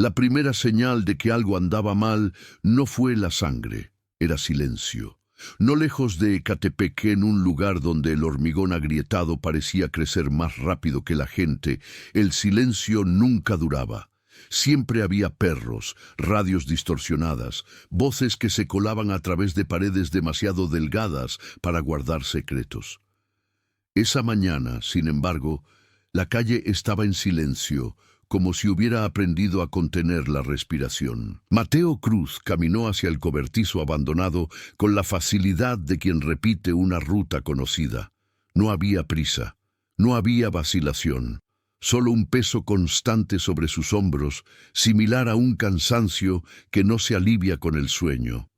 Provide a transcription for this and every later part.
La primera señal de que algo andaba mal no fue la sangre, era silencio. No lejos de Ecatepec, en un lugar donde el hormigón agrietado parecía crecer más rápido que la gente, el silencio nunca duraba. Siempre había perros, radios distorsionadas, voces que se colaban a través de paredes demasiado delgadas para guardar secretos. Esa mañana, sin embargo, la calle estaba en silencio, como si hubiera aprendido a contener la respiración. Mateo Cruz caminó hacia el cobertizo abandonado con la facilidad de quien repite una ruta conocida. No había prisa, no había vacilación, solo un peso constante sobre sus hombros, similar a un cansancio que no se alivia con el sueño.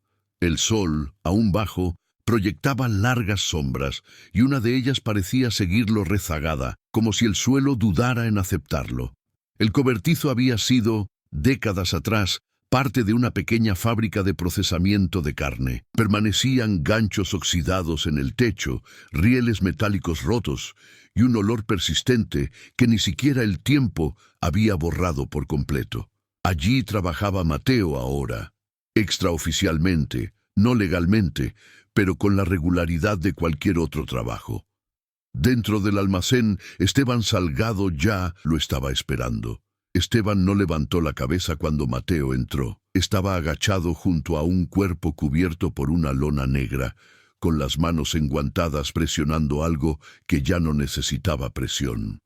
El sol, aún bajo, proyectaba largas sombras, y una de ellas parecía seguirlo rezagada, como si el suelo dudara en aceptarlo. El cobertizo había sido, décadas atrás, parte de una pequeña fábrica de procesamiento de carne. Permanecían ganchos oxidados en el techo, rieles metálicos rotos y un olor persistente que ni siquiera el tiempo había borrado por completo. Allí trabajaba Mateo ahora, extraoficialmente, no legalmente, pero con la regularidad de cualquier otro trabajo. Dentro del almacén, Esteban Salgado ya lo estaba esperando. Esteban no levantó la cabeza cuando Mateo entró. Estaba agachado junto a un cuerpo cubierto por una lona negra, con las manos enguantadas presionando algo que ya no necesitaba presión.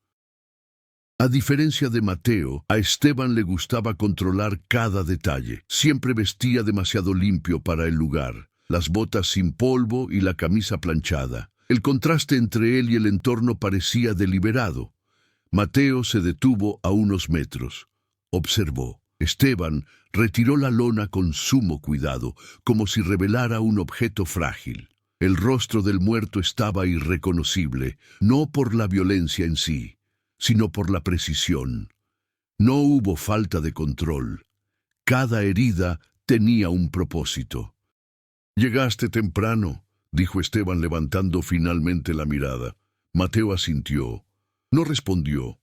A diferencia de Mateo, a Esteban le gustaba controlar cada detalle. Siempre vestía demasiado limpio para el lugar, las botas sin polvo y la camisa planchada. El contraste entre él y el entorno parecía deliberado. Mateo se detuvo a unos metros. Observó. Esteban retiró la lona con sumo cuidado, como si revelara un objeto frágil. El rostro del muerto estaba irreconocible, no por la violencia en sí, sino por la precisión. No hubo falta de control. Cada herida tenía un propósito. «Llegaste temprano», dijo Esteban levantando finalmente la mirada. Mateo asintió. No respondió.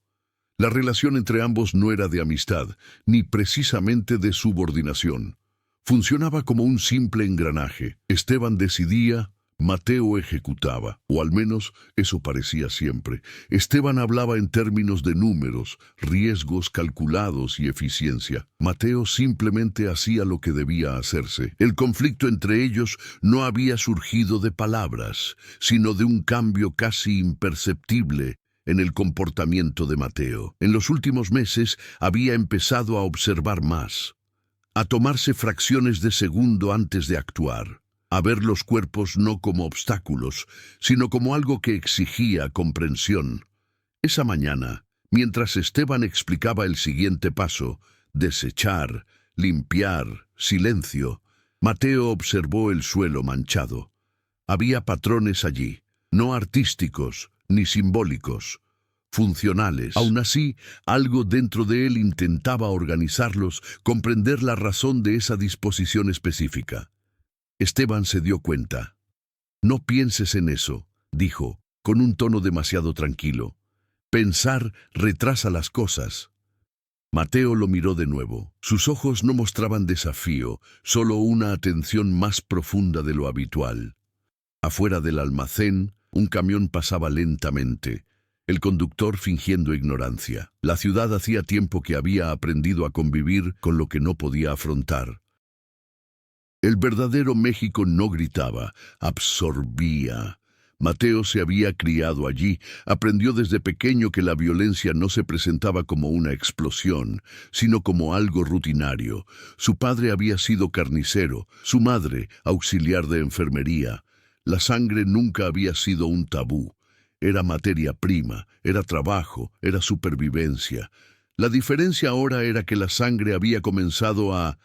La relación entre ambos no era de amistad, ni precisamente de subordinación. Funcionaba como un simple engranaje. Esteban decidía, Mateo ejecutaba, o al menos eso parecía siempre. Esteban hablaba en términos de números, riesgos calculados y eficiencia. Mateo simplemente hacía lo que debía hacerse. El conflicto entre ellos no había surgido de palabras, sino de un cambio casi imperceptible en el comportamiento de Mateo. En los últimos meses había empezado a observar más, a tomarse fracciones de segundo antes de actuar, a ver los cuerpos no como obstáculos, sino como algo que exigía comprensión. Esa mañana, mientras Esteban explicaba el siguiente paso, desechar, limpiar, silencio, Mateo observó el suelo manchado. Había patrones allí, no artísticos ni simbólicos, funcionales. Aún así, algo dentro de él intentaba organizarlos, comprender la razón de esa disposición específica. Esteban se dio cuenta. «No pienses en eso», dijo, con un tono demasiado tranquilo. «Pensar retrasa las cosas». Mateo lo miró de nuevo. Sus ojos no mostraban desafío, solo una atención más profunda de lo habitual. Afuera del almacén, un camión pasaba lentamente, el conductor fingiendo ignorancia. La ciudad hacía tiempo que había aprendido a convivir con lo que no podía afrontar. El verdadero México no gritaba, absorbía. Mateo se había criado allí, aprendió desde pequeño que la violencia no se presentaba como una explosión, sino como algo rutinario. Su padre había sido carnicero, su madre auxiliar de enfermería. La sangre nunca había sido un tabú. Era materia prima, era trabajo, era supervivencia. La diferencia ahora era que la sangre había comenzado a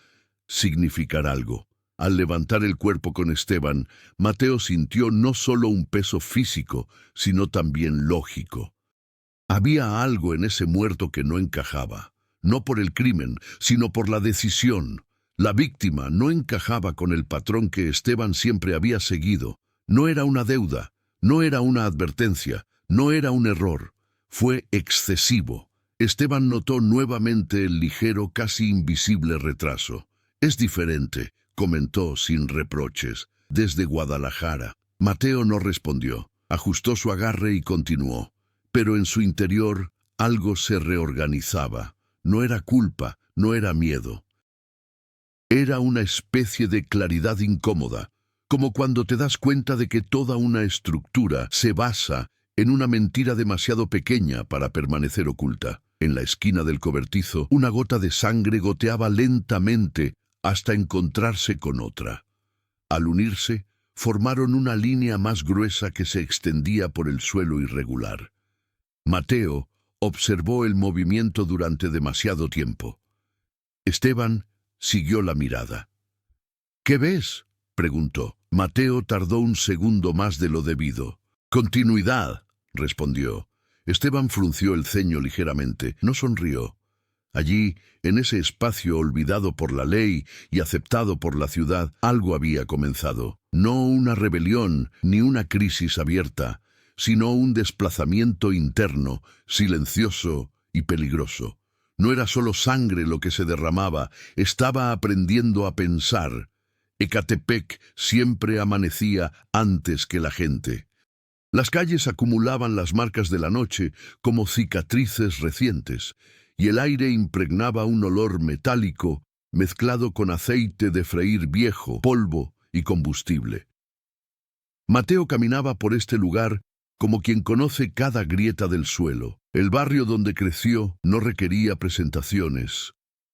significar algo. Al levantar el cuerpo con Esteban, Mateo sintió no solo un peso físico, sino también lógico. Había algo en ese muerto que no encajaba, no por el crimen, sino por la decisión. La víctima no encajaba con el patrón que Esteban siempre había seguido. No era una deuda, no era una advertencia, no era un error. Fue excesivo, Esteban notó nuevamente el ligero, casi invisible retraso. «Es diferente», comentó sin reproches, «desde Guadalajara». Mateo no respondió. Ajustó su agarre y continuó. Pero en su interior algo se reorganizaba. No era culpa, no era miedo. Era una especie de claridad incómoda, como cuando te das cuenta de que toda una estructura se basa en una mentira demasiado pequeña para permanecer oculta. En la esquina del cobertizo, una gota de sangre goteaba lentamente hasta encontrarse con otra. Al unirse, formaron una línea más gruesa que se extendía por el suelo irregular. Mateo observó el movimiento durante demasiado tiempo. Esteban siguió la mirada. «¿Qué ves?», preguntó. Mateo tardó un segundo más de lo debido. «Continuidad», respondió. Esteban frunció el ceño ligeramente, no sonrió. Allí, en ese espacio olvidado por la ley y aceptado por la ciudad, algo había comenzado. No una rebelión ni una crisis abierta, sino un desplazamiento interno, silencioso y peligroso. No era solo sangre lo que se derramaba, estaba aprendiendo a pensar. Ecatepec siempre amanecía antes que la gente. Las calles acumulaban las marcas de la noche como cicatrices recientes, y el aire impregnaba un olor metálico mezclado con aceite de freír viejo, polvo y combustible. Mateo caminaba por este lugar como quien conoce cada grieta del suelo. El barrio donde creció no requería presentaciones,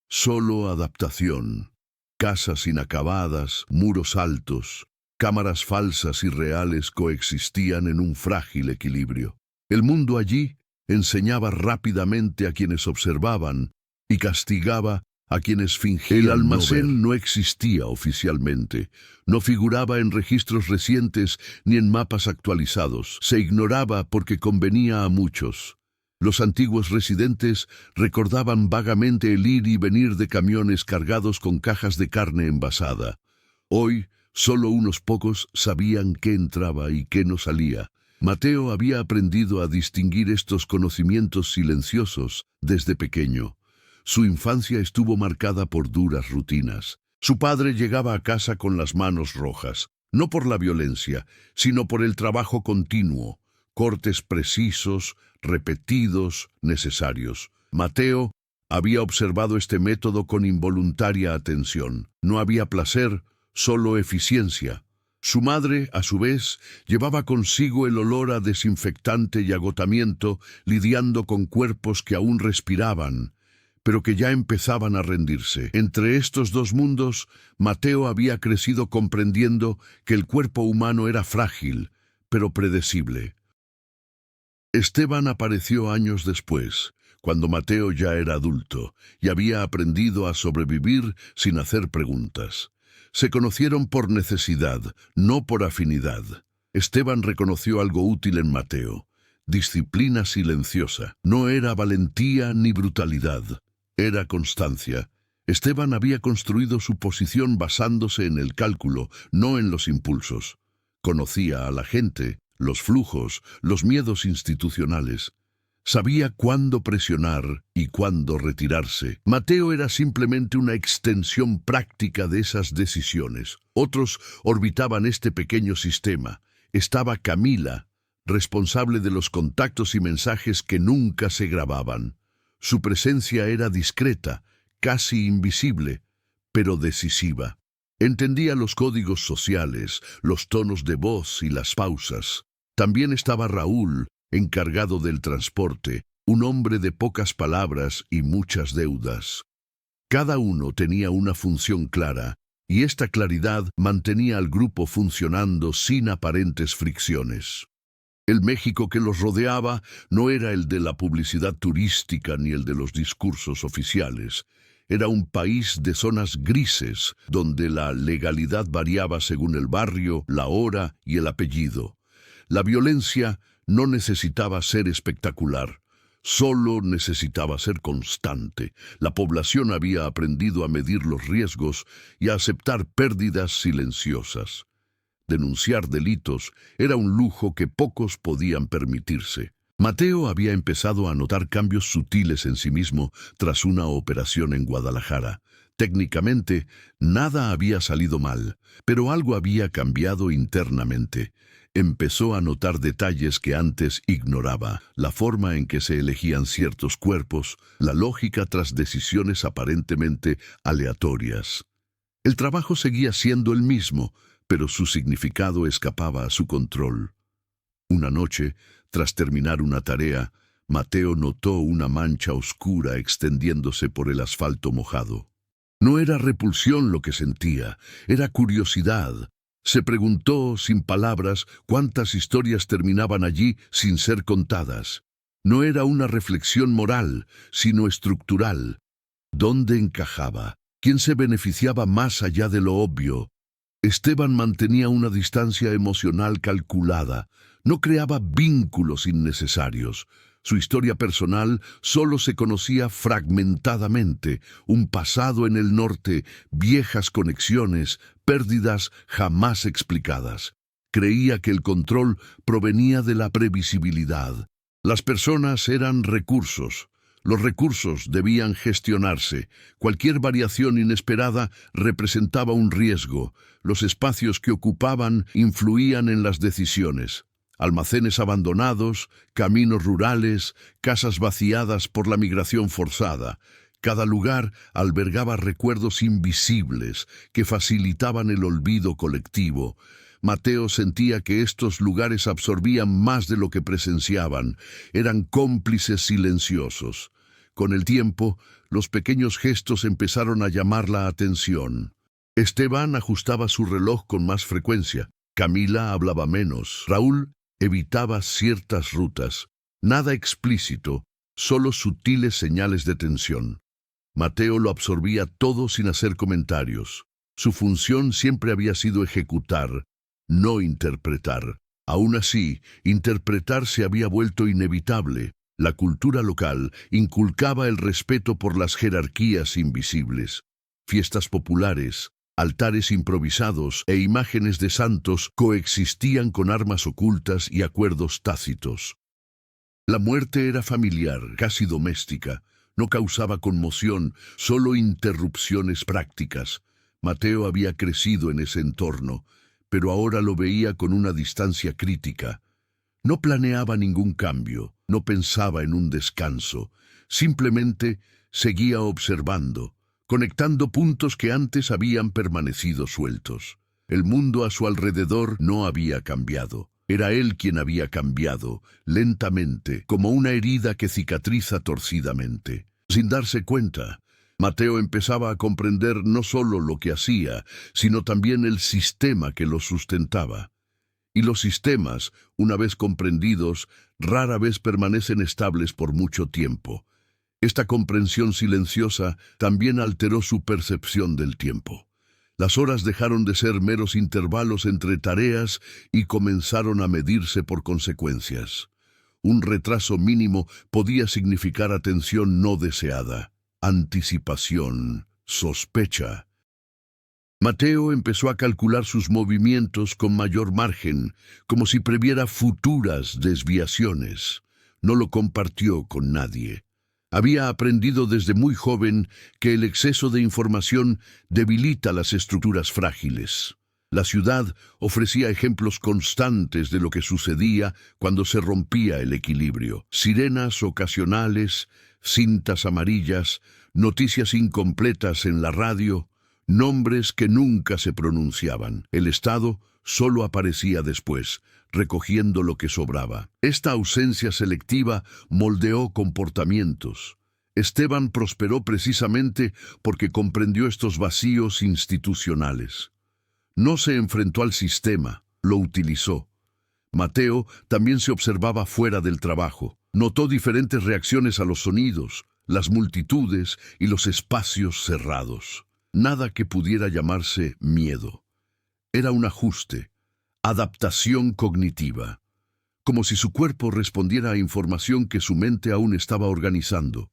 solo adaptación. Casas inacabadas, muros altos, cámaras falsas y reales coexistían en un frágil equilibrio. El mundo allí enseñaba rápidamente a quienes observaban y castigaba a quienes fingían. El almacén no existía oficialmente, no figuraba en registros recientes ni en mapas actualizados. Se ignoraba porque convenía a muchos. Los antiguos residentes recordaban vagamente el ir y venir de camiones cargados con cajas de carne envasada. Hoy, solo unos pocos sabían qué entraba y qué no salía. Mateo había aprendido a distinguir estos conocimientos silenciosos desde pequeño. Su infancia estuvo marcada por duras rutinas. Su padre llegaba a casa con las manos rojas, no por la violencia, sino por el trabajo continuo, cortes precisos, repetidos, necesarios. Mateo había observado este método con involuntaria atención. No había placer, solo eficiencia. Su madre, a su vez, llevaba consigo el olor a desinfectante y agotamiento, lidiando con cuerpos que aún respiraban, pero que ya empezaban a rendirse. Entre estos dos mundos, Mateo había crecido comprendiendo que el cuerpo humano era frágil, pero predecible. Esteban apareció años después, cuando Mateo ya era adulto y había aprendido a sobrevivir sin hacer preguntas. Se conocieron por necesidad, no por afinidad. Esteban reconoció algo útil en Mateo: disciplina silenciosa. No era valentía ni brutalidad, era constancia. Esteban había construido su posición basándose en el cálculo, no en los impulsos. Conocía a la gente, los flujos, los miedos institucionales. Sabía cuándo presionar y cuándo retirarse. Mateo era simplemente una extensión práctica de esas decisiones. Otros orbitaban este pequeño sistema. Estaba Camila, responsable de los contactos y mensajes que nunca se grababan. Su presencia era discreta, casi invisible, pero decisiva. Entendía los códigos sociales, los tonos de voz y las pausas. También estaba Raúl, encargado del transporte, un hombre de pocas palabras y muchas deudas. Cada uno tenía una función clara, y esta claridad mantenía al grupo funcionando sin aparentes fricciones. El México que los rodeaba no era el de la publicidad turística ni el de los discursos oficiales. Era un país de zonas grises, donde la legalidad variaba según el barrio, la hora y el apellido. La violencia no necesitaba ser espectacular, solo necesitaba ser constante. La población había aprendido a medir los riesgos y a aceptar pérdidas silenciosas. Denunciar delitos era un lujo que pocos podían permitirse. Mateo había empezado a notar cambios sutiles en sí mismo tras una operación en Guadalajara. Técnicamente, nada había salido mal, pero algo había cambiado internamente. Empezó a notar detalles que antes ignoraba, la forma en que se elegían ciertos cuerpos, la lógica tras decisiones aparentemente aleatorias. El trabajo seguía siendo el mismo, pero su significado escapaba a su control. Una noche, tras terminar una tarea, Mateo notó una mancha oscura extendiéndose por el asfalto mojado. No era repulsión lo que sentía, era curiosidad. Se preguntó, sin palabras, cuántas historias terminaban allí sin ser contadas. No era una reflexión moral, sino estructural. ¿Dónde encajaba? ¿Quién se beneficiaba más allá de lo obvio? Esteban mantenía una distancia emocional calculada, no creaba vínculos innecesarios. Su historia personal solo se conocía fragmentadamente, un pasado en el norte, viejas conexiones, pérdidas jamás explicadas. Creía que el control provenía de la previsibilidad. Las personas eran recursos. Los recursos debían gestionarse. Cualquier variación inesperada representaba un riesgo. Los espacios que ocupaban influían en las decisiones. Almacenes abandonados, caminos rurales, casas vaciadas por la migración forzada. Cada lugar albergaba recuerdos invisibles que facilitaban el olvido colectivo. Mateo sentía que estos lugares absorbían más de lo que presenciaban. Eran cómplices silenciosos. Con el tiempo, los pequeños gestos empezaron a llamar la atención. Esteban ajustaba su reloj con más frecuencia. Camila hablaba menos. Raúl evitaba ciertas rutas. Nada explícito, solo sutiles señales de tensión. Mateo lo absorbía todo sin hacer comentarios. Su función siempre había sido ejecutar, no interpretar. Aún así, interpretar se había vuelto inevitable. La cultura local inculcaba el respeto por las jerarquías invisibles. Fiestas populares, altares improvisados e imágenes de santos coexistían con armas ocultas y acuerdos tácitos. La muerte era familiar, casi doméstica. No causaba conmoción, solo interrupciones prácticas. Mateo había crecido en ese entorno, pero ahora lo veía con una distancia crítica. No planeaba ningún cambio, no pensaba en un descanso, simplemente seguía observando, conectando puntos que antes habían permanecido sueltos. El mundo a su alrededor no había cambiado. Era él quien había cambiado, lentamente, como una herida que cicatriza torcidamente. Sin darse cuenta, Mateo empezaba a comprender no solo lo que hacía, sino también el sistema que lo sustentaba. Y los sistemas, una vez comprendidos, rara vez permanecen estables por mucho tiempo. Esta comprensión silenciosa también alteró su percepción del tiempo. Las horas dejaron de ser meros intervalos entre tareas y comenzaron a medirse por consecuencias. Un retraso mínimo podía significar atención no deseada, anticipación, sospecha. Mateo empezó a calcular sus movimientos con mayor margen, como si previera futuras desviaciones. No lo compartió con nadie. Había aprendido desde muy joven que el exceso de información debilita las estructuras frágiles. La ciudad ofrecía ejemplos constantes de lo que sucedía cuando se rompía el equilibrio. Sirenas ocasionales, cintas amarillas, noticias incompletas en la radio, nombres que nunca se pronunciaban. El Estado solo aparecía después, recogiendo lo que sobraba. Esta ausencia selectiva moldeó comportamientos. Esteban prosperó precisamente porque comprendió estos vacíos institucionales. No se enfrentó al sistema, lo utilizó. Mateo también se observaba fuera del trabajo. Notó diferentes reacciones a los sonidos, las multitudes y los espacios cerrados. Nada que pudiera llamarse miedo. Era un ajuste, adaptación cognitiva, como si su cuerpo respondiera a información que su mente aún estaba organizando.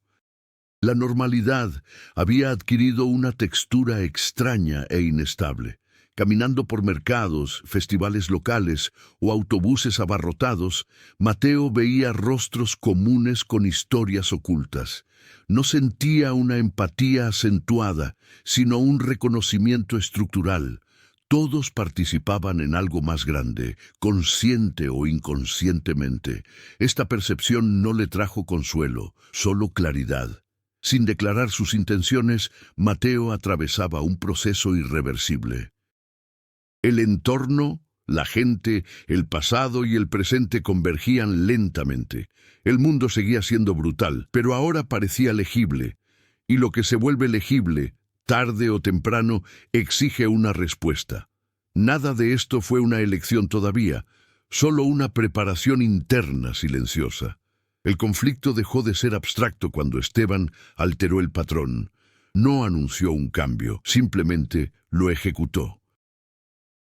La normalidad había adquirido una textura extraña e inestable. Caminando por mercados, festivales locales o autobuses abarrotados, Mateo veía rostros comunes con historias ocultas. No sentía una empatía acentuada, sino un reconocimiento estructural. Todos participaban en algo más grande, consciente o inconscientemente. Esta percepción no le trajo consuelo, solo claridad. Sin declarar sus intenciones, Mateo atravesaba un proceso irreversible. El entorno, la gente, el pasado y el presente convergían lentamente. El mundo seguía siendo brutal, pero ahora parecía legible. Y lo que se vuelve legible, tarde o temprano, exige una respuesta. Nada de esto fue una elección todavía, solo una preparación interna silenciosa. El conflicto dejó de ser abstracto cuando Esteban alteró el patrón. No anunció un cambio, simplemente lo ejecutó.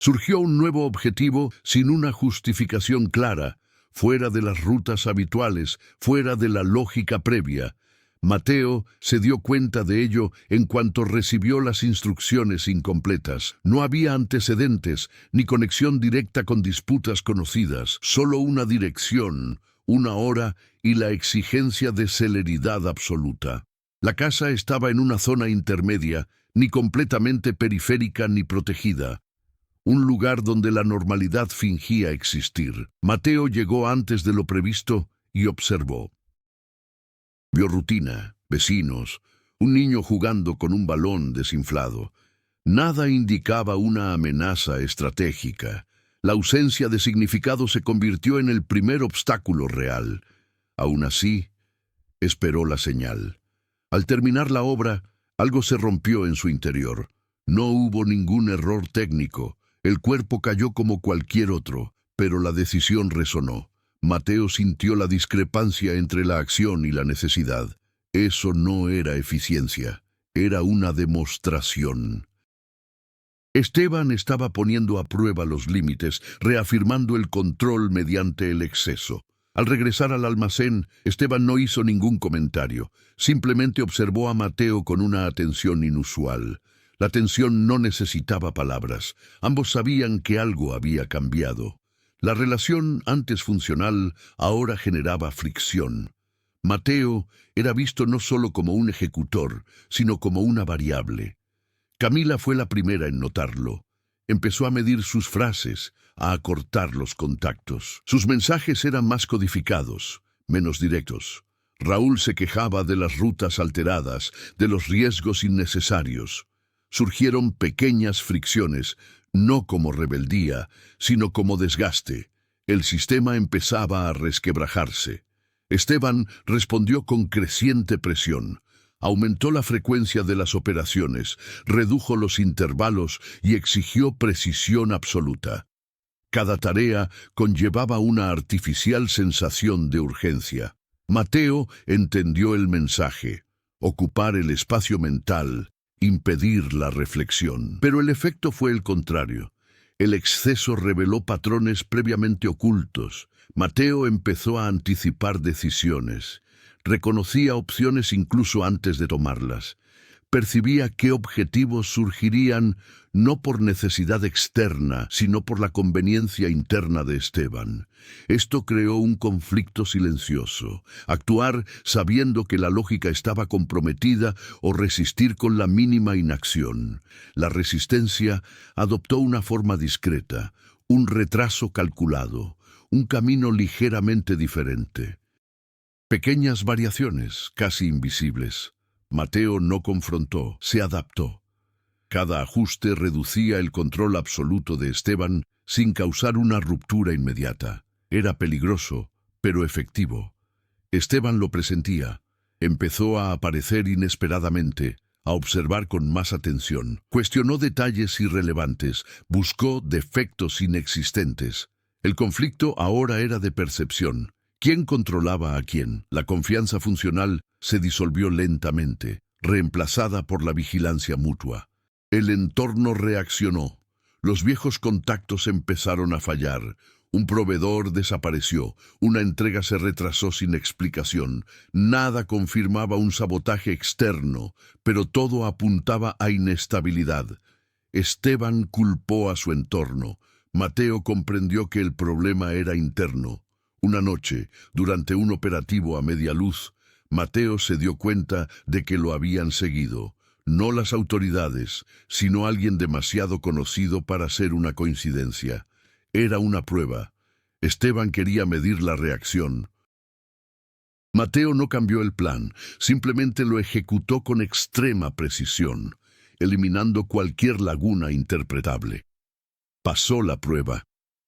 Surgió un nuevo objetivo sin una justificación clara, fuera de las rutas habituales, fuera de la lógica previa. Mateo se dio cuenta de ello en cuanto recibió las instrucciones incompletas. No había antecedentes ni conexión directa con disputas conocidas, solo una dirección, una hora y la exigencia de celeridad absoluta. La casa estaba en una zona intermedia, ni completamente periférica ni protegida. Un lugar donde la normalidad fingía existir. Mateo llegó antes de lo previsto y observó. Vio rutina, vecinos, un niño jugando con un balón desinflado. Nada indicaba una amenaza estratégica. La ausencia de significado se convirtió en el primer obstáculo real. Aún así, esperó la señal. Al terminar la obra, algo se rompió en su interior. No hubo ningún error técnico. El cuerpo cayó como cualquier otro, pero la decisión resonó. Mateo sintió la discrepancia entre la acción y la necesidad. Eso no era eficiencia, era una demostración. Esteban estaba poniendo a prueba los límites, reafirmando el control mediante el exceso. Al regresar al almacén, Esteban no hizo ningún comentario. Simplemente observó a Mateo con una atención inusual. La tensión no necesitaba palabras. Ambos sabían que algo había cambiado. La relación, antes funcional, ahora generaba fricción. Mateo era visto no solo como un ejecutor, sino como una variable. Camila fue la primera en notarlo. Empezó a medir sus frases, a acortar los contactos. Sus mensajes eran más codificados, menos directos. Raúl se quejaba de las rutas alteradas, de los riesgos innecesarios. Surgieron pequeñas fricciones, no como rebeldía, sino como desgaste. El sistema empezaba a resquebrajarse. Esteban respondió con creciente presión. Aumentó la frecuencia de las operaciones, redujo los intervalos y exigió precisión absoluta. Cada tarea conllevaba una artificial sensación de urgencia. Mateo entendió el mensaje: ocupar el espacio mental, impedir la reflexión. Pero el efecto fue el contrario. El exceso reveló patrones previamente ocultos. Mateo empezó a anticipar decisiones. Reconocía opciones incluso antes de tomarlas. Percibía qué objetivos surgirían no por necesidad externa, sino por la conveniencia interna de Esteban. Esto creó un conflicto silencioso: actuar sabiendo que la lógica estaba comprometida o resistir con la mínima inacción. La resistencia adoptó una forma discreta, un retraso calculado, un camino ligeramente diferente. Pequeñas variaciones, casi invisibles. Mateo no confrontó, se adaptó. Cada ajuste reducía el control absoluto de Esteban sin causar una ruptura inmediata. Era peligroso, pero efectivo. Esteban lo presentía. Empezó a aparecer inesperadamente, a observar con más atención. Cuestionó detalles irrelevantes, buscó defectos inexistentes. El conflicto ahora era de percepción. ¿Quién controlaba a quién? La confianza funcional se disolvió lentamente, reemplazada por la vigilancia mutua. El entorno reaccionó. Los viejos contactos empezaron a fallar. Un proveedor desapareció. Una entrega se retrasó sin explicación. Nada confirmaba un sabotaje externo, pero todo apuntaba a inestabilidad. Esteban culpó a su entorno. Mateo comprendió que el problema era interno. Una noche, durante un operativo a media luz, Mateo se dio cuenta de que lo habían seguido. No las autoridades, sino alguien demasiado conocido para ser una coincidencia. Era una prueba. Esteban quería medir la reacción. Mateo no cambió el plan, simplemente lo ejecutó con extrema precisión, eliminando cualquier laguna interpretable. Pasó la prueba,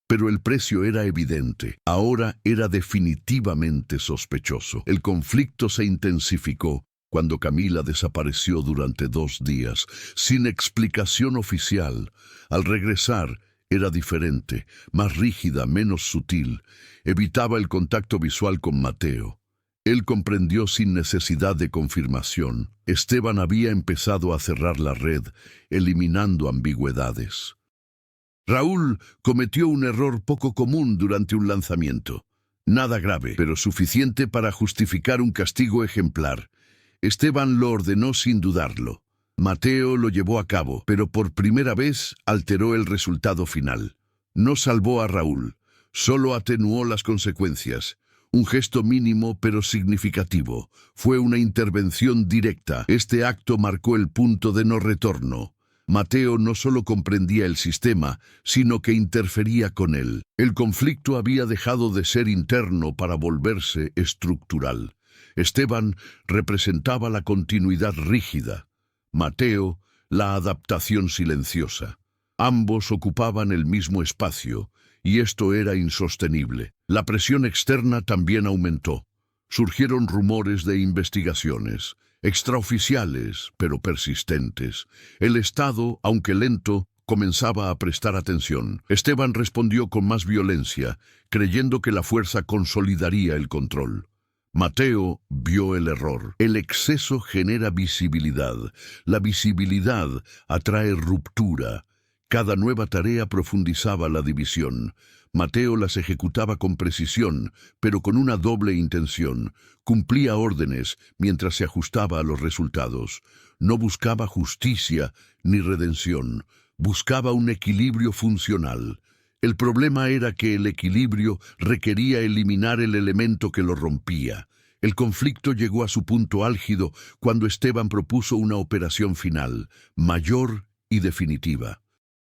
pero el precio era evidente. Ahora era definitivamente sospechoso. El conflicto se intensificó cuando Camila desapareció durante 2 días, sin explicación oficial. Al regresar, era diferente, más rígida, menos sutil. Evitaba el contacto visual con Mateo. Él comprendió sin necesidad de confirmación. Esteban había empezado a cerrar la red, eliminando ambigüedades. Raúl cometió un error poco común durante un lanzamiento. Nada grave, pero suficiente para justificar un castigo ejemplar. Esteban lo ordenó sin dudarlo. Mateo lo llevó a cabo, pero por primera vez alteró el resultado final. No salvó a Raúl, solo atenuó las consecuencias. Un gesto mínimo pero significativo. Fue una intervención directa. Este acto marcó el punto de no retorno. Mateo no solo comprendía el sistema, sino que interfería con él. El conflicto había dejado de ser interno para volverse estructural. Esteban representaba la continuidad rígida. Mateo, la adaptación silenciosa. Ambos ocupaban el mismo espacio, y esto era insostenible. La presión externa también aumentó. Surgieron rumores de investigaciones, extraoficiales, pero persistentes. El Estado, aunque lento, comenzaba a prestar atención. Esteban respondió con más violencia, creyendo que la fuerza consolidaría el control. Mateo vio el error. El exceso genera visibilidad. La visibilidad atrae ruptura. Cada nueva tarea profundizaba la división. Mateo las ejecutaba con precisión, pero con una doble intención. Cumplía órdenes mientras se ajustaba a los resultados. No buscaba justicia ni redención. Buscaba un equilibrio funcional. El problema era que el equilibrio requería eliminar el elemento que lo rompía. El conflicto llegó a su punto álgido cuando Esteban propuso una operación final, mayor y definitiva.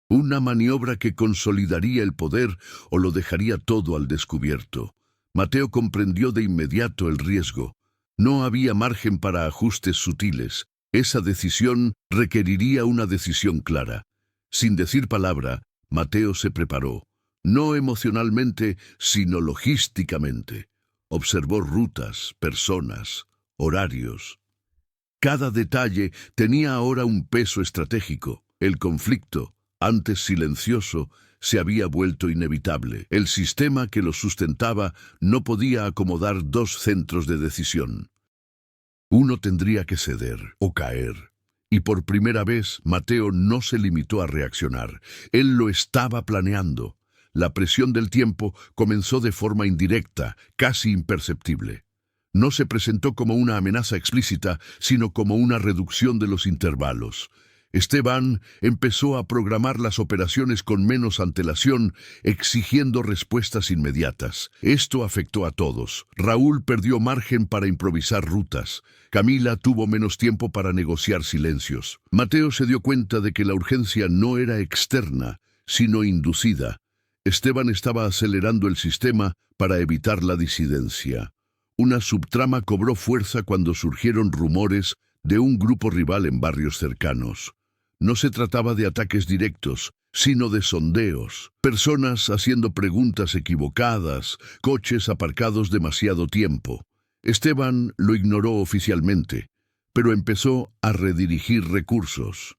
Una maniobra que consolidaría el poder o lo dejaría todo al descubierto. Mateo comprendió de inmediato el riesgo. No había margen para ajustes sutiles. Esa decisión requeriría una decisión clara. Sin decir palabra, Mateo se preparó. No emocionalmente, sino logísticamente. Observó rutas, personas, horarios. Cada detalle tenía ahora un peso estratégico. El conflicto, antes silencioso, se había vuelto inevitable. El sistema que lo sustentaba no podía acomodar 2 centros de decisión. Uno tendría que ceder o caer. Y por primera vez, Mateo no se limitó a reaccionar. Él lo estaba planeando. La presión del tiempo comenzó de forma indirecta, casi imperceptible. No se presentó como una amenaza explícita, sino como una reducción de los intervalos. Esteban empezó a programar las operaciones con menos antelación, exigiendo respuestas inmediatas. Esto afectó a todos. Raúl perdió margen para improvisar rutas. Camila tuvo menos tiempo para negociar silencios. Mateo se dio cuenta de que la urgencia no era externa, sino inducida. Esteban estaba acelerando el sistema para evitar la disidencia. Una subtrama cobró fuerza cuando surgieron rumores de un grupo rival en barrios cercanos. No se trataba de ataques directos, sino de sondeos, personas haciendo preguntas equivocadas, coches aparcados demasiado tiempo. Esteban lo ignoró oficialmente, pero empezó a redirigir recursos.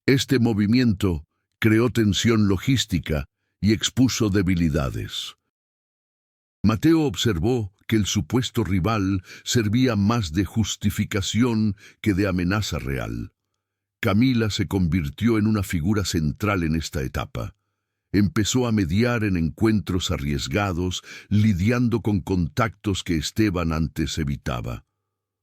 Este movimiento creó tensión logística y expuso debilidades. Mateo observó que el supuesto rival servía más de justificación que de amenaza real. Camila se convirtió en una figura central en esta etapa. Empezó a mediar en encuentros arriesgados, lidiando con contactos que Esteban antes evitaba.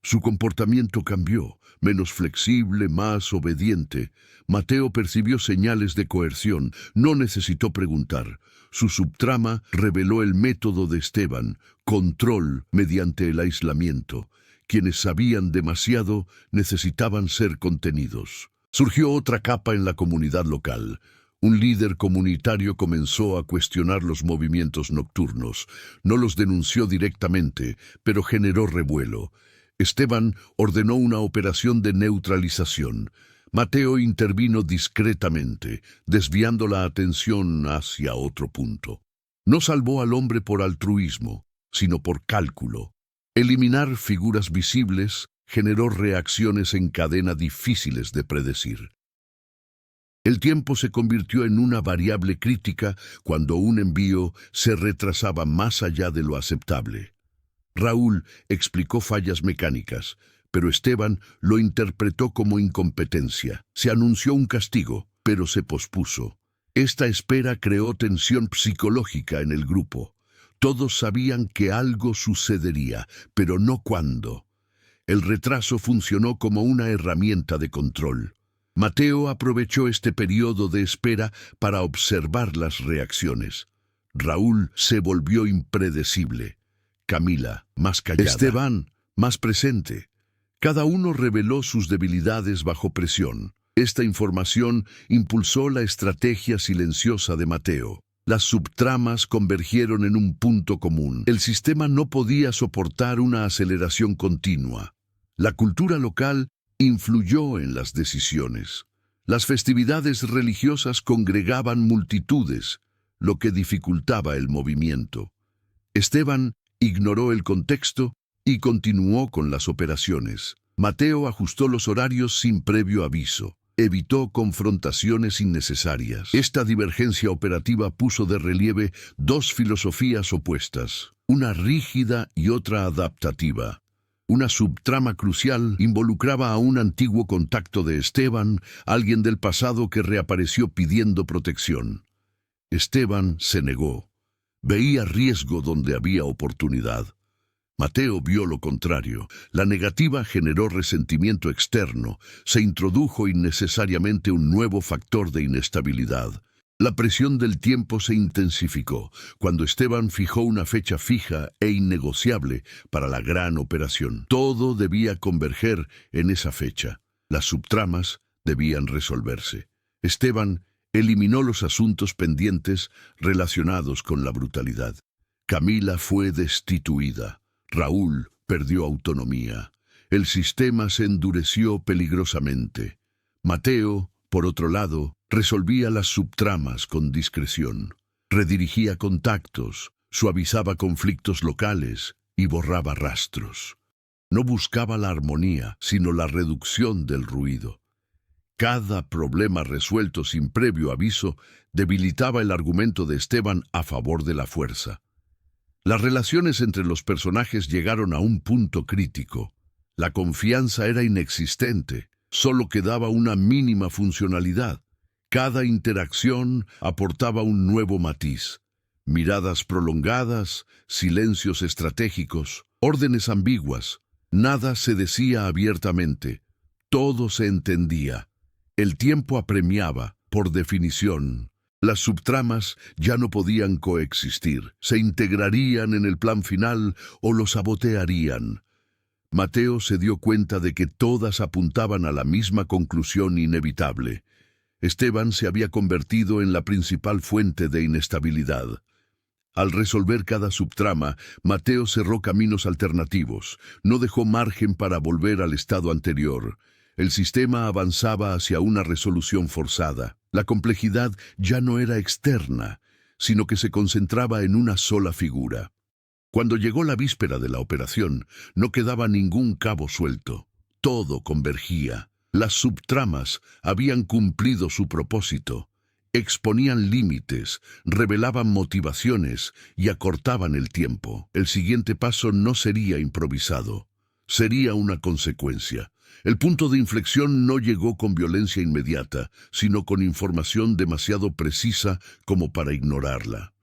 Su comportamiento cambió, menos flexible, más obediente. Mateo percibió señales de coerción, no necesitó preguntar. Su subtrama reveló el método de Esteban, control mediante el aislamiento. Quienes sabían demasiado necesitaban ser contenidos. Surgió otra capa en la comunidad local. Un líder comunitario comenzó a cuestionar los movimientos nocturnos. No los denunció directamente, pero generó revuelo. Esteban ordenó una operación de neutralización. Mateo intervino discretamente, desviando la atención hacia otro punto. No salvó al hombre por altruismo, sino por cálculo. Eliminar figuras visibles generó reacciones en cadena difíciles de predecir. El tiempo se convirtió en una variable crítica cuando un envío se retrasaba más allá de lo aceptable. Raúl explicó fallas mecánicas, pero Esteban lo interpretó como incompetencia. Se anunció un castigo, pero se pospuso. Esta espera creó tensión psicológica en el grupo. Todos sabían que algo sucedería, pero no cuándo. El retraso funcionó como una herramienta de control. Mateo aprovechó este periodo de espera para observar las reacciones. Raúl se volvió impredecible. Camila, más callada. Esteban, más presente. Cada uno reveló sus debilidades bajo presión. Esta información impulsó la estrategia silenciosa de Mateo. Las subtramas convergieron en un punto común. El sistema no podía soportar una aceleración continua. La cultura local influyó en las decisiones. Las festividades religiosas congregaban multitudes, lo que dificultaba el movimiento. Esteban ignoró el contexto y continuó con las operaciones. Mateo ajustó los horarios sin previo aviso. Evitó confrontaciones innecesarias. Esta divergencia operativa puso de relieve dos filosofías opuestas, una rígida y otra adaptativa. Una subtrama crucial involucraba a un antiguo contacto de Esteban, alguien del pasado que reapareció pidiendo protección. Esteban se negó. Veía riesgo donde había oportunidad. Mateo vio lo contrario. La negativa generó resentimiento externo. Se introdujo innecesariamente un nuevo factor de inestabilidad. La presión del tiempo se intensificó cuando Esteban fijó una fecha fija e innegociable para la gran operación. Todo debía converger en esa fecha. Las subtramas debían resolverse. Esteban eliminó los asuntos pendientes relacionados con la brutalidad. Camila fue destituida. Raúl perdió autonomía. El sistema se endureció peligrosamente. Mateo, por otro lado, resolvía las subtramas con discreción. Redirigía contactos, suavizaba conflictos locales y borraba rastros. No buscaba la armonía, sino la reducción del ruido. Cada problema resuelto sin previo aviso debilitaba el argumento de Esteban a favor de la fuerza. Las relaciones entre los personajes llegaron a un punto crítico. La confianza era inexistente, solo quedaba una mínima funcionalidad. Cada interacción aportaba un nuevo matiz. Miradas prolongadas, silencios estratégicos, órdenes ambiguas. Nada se decía abiertamente, todo se entendía. El tiempo apremiaba, por definición. Las subtramas ya no podían coexistir, se integrarían en el plan final o lo sabotearían. Mateo se dio cuenta de que todas apuntaban a la misma conclusión inevitable. Esteban se había convertido en la principal fuente de inestabilidad. Al resolver cada subtrama, Mateo cerró caminos alternativos, no dejó margen para volver al estado anterior. El sistema avanzaba hacia una resolución forzada. La complejidad ya no era externa, sino que se concentraba en una sola figura. Cuando llegó la víspera de la operación, no quedaba ningún cabo suelto. Todo convergía. Las subtramas habían cumplido su propósito. Exponían límites, revelaban motivaciones y acortaban el tiempo. El siguiente paso no sería improvisado. Sería una consecuencia. El punto de inflexión no llegó con violencia inmediata, sino con información demasiado precisa como para ignorarla.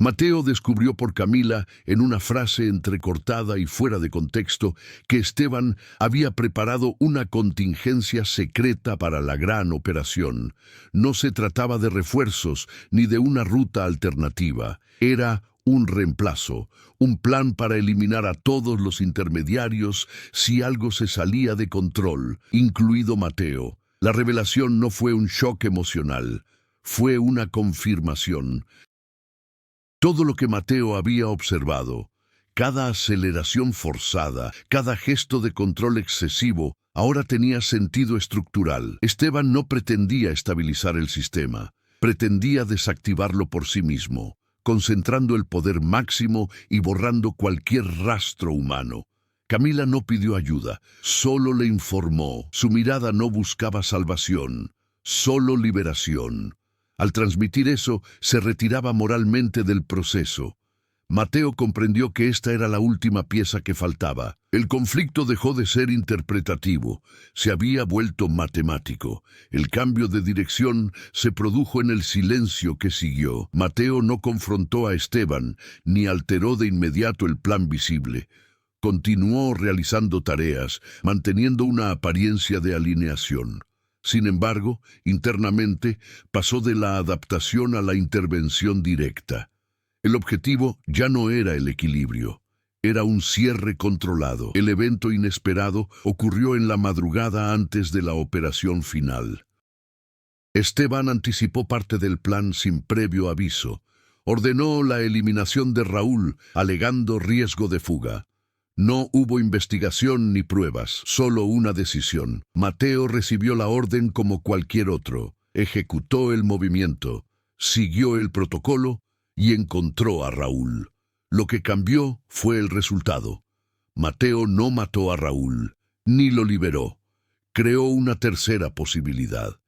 Mateo descubrió por Camila, en una frase entrecortada y fuera de contexto, que Esteban había preparado una contingencia secreta para la gran operación. No se trataba de refuerzos ni de una ruta alternativa. Era un reemplazo, un plan para eliminar a todos los intermediarios si algo se salía de control, incluido Mateo. La revelación no fue un shock emocional, fue una confirmación. Todo lo que Mateo había observado, cada aceleración forzada, cada gesto de control excesivo, ahora tenía sentido estructural. Esteban no pretendía estabilizar el sistema, pretendía desactivarlo por sí mismo, concentrando el poder máximo y borrando cualquier rastro humano. Camila no pidió ayuda, solo le informó. Su mirada no buscaba salvación, solo liberación. Al transmitir eso, se retiraba moralmente del proceso. Mateo comprendió que esta era la última pieza que faltaba. El conflicto dejó de ser interpretativo, se había vuelto matemático. El cambio de dirección se produjo en el silencio que siguió. Mateo no confrontó a Esteban, ni alteró de inmediato el plan visible. Continuó realizando tareas, manteniendo una apariencia de alineación. Sin embargo, internamente, pasó de la adaptación a la intervención directa. El objetivo ya no era el equilibrio, era un cierre controlado. El evento inesperado ocurrió en la madrugada antes de la operación final. Esteban anticipó parte del plan sin previo aviso. Ordenó la eliminación de Raúl, alegando riesgo de fuga. No hubo investigación ni pruebas, solo una decisión. Mateo recibió la orden como cualquier otro, ejecutó el movimiento, siguió el protocolo y encontró a Raúl. Lo que cambió fue el resultado. Mateo no mató a Raúl, ni lo liberó. Creó una tercera posibilidad.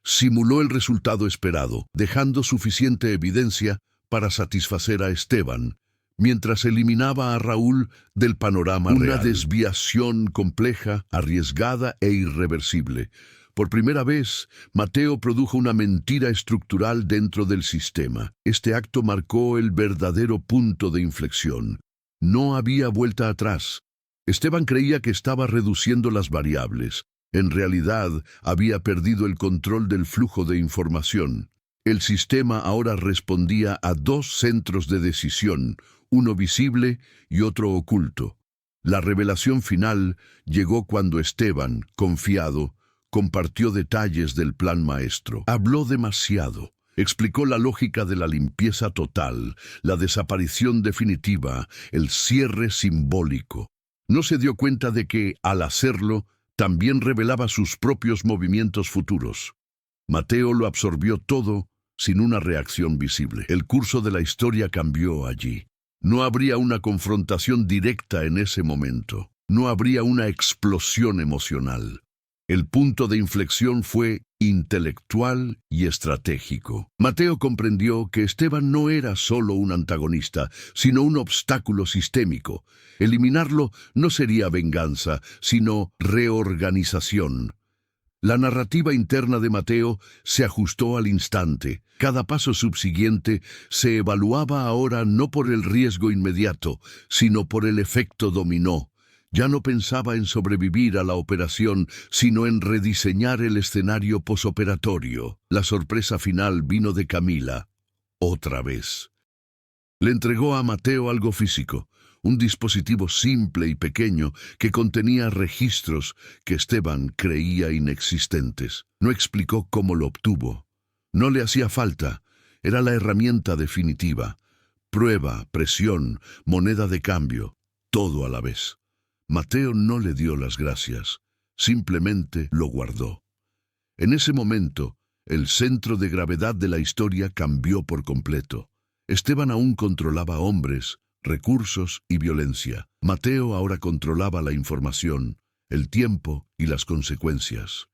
Simuló el resultado esperado, dejando suficiente evidencia para satisfacer a Esteban, mientras eliminaba a Raúl del panorama real. Una desviación compleja, arriesgada e irreversible. Por primera vez, Mateo produjo una mentira estructural dentro del sistema. Este acto marcó el verdadero punto de inflexión. No había vuelta atrás. Esteban creía que estaba reduciendo las variables. En realidad, había perdido el control del flujo de información. El sistema ahora respondía a dos centros de decisión, uno visible y otro oculto. La revelación final llegó cuando Esteban, confiado, compartió detalles del plan maestro. Habló demasiado. Explicó la lógica de la limpieza total, la desaparición definitiva, el cierre simbólico. No se dio cuenta de que, al hacerlo, también revelaba sus propios movimientos futuros. Mateo lo absorbió todo sin una reacción visible. El curso de la historia cambió allí. No habría una confrontación directa en ese momento. No habría una explosión emocional. El punto de inflexión fue intelectual y estratégico. Mateo comprendió que Esteban no era solo un antagonista, sino un obstáculo sistémico. Eliminarlo no sería venganza, sino reorganización. La narrativa interna de Mateo se ajustó al instante. Cada paso subsiguiente se evaluaba ahora no por el riesgo inmediato, sino por el efecto dominó. Ya no pensaba en sobrevivir a la operación, sino en rediseñar el escenario posoperatorio. La sorpresa final vino de Camila, otra vez. Le entregó a Mateo algo físico, un dispositivo simple y pequeño que contenía registros que Esteban creía inexistentes. No explicó cómo lo obtuvo. No le hacía falta. Era la herramienta definitiva. Prueba, presión, moneda de cambio, todo a la vez. Mateo no le dio las gracias, simplemente lo guardó. En ese momento, el centro de gravedad de la historia cambió por completo. Esteban aún controlaba hombres, recursos y violencia. Mateo ahora controlaba la información, el tiempo y las consecuencias.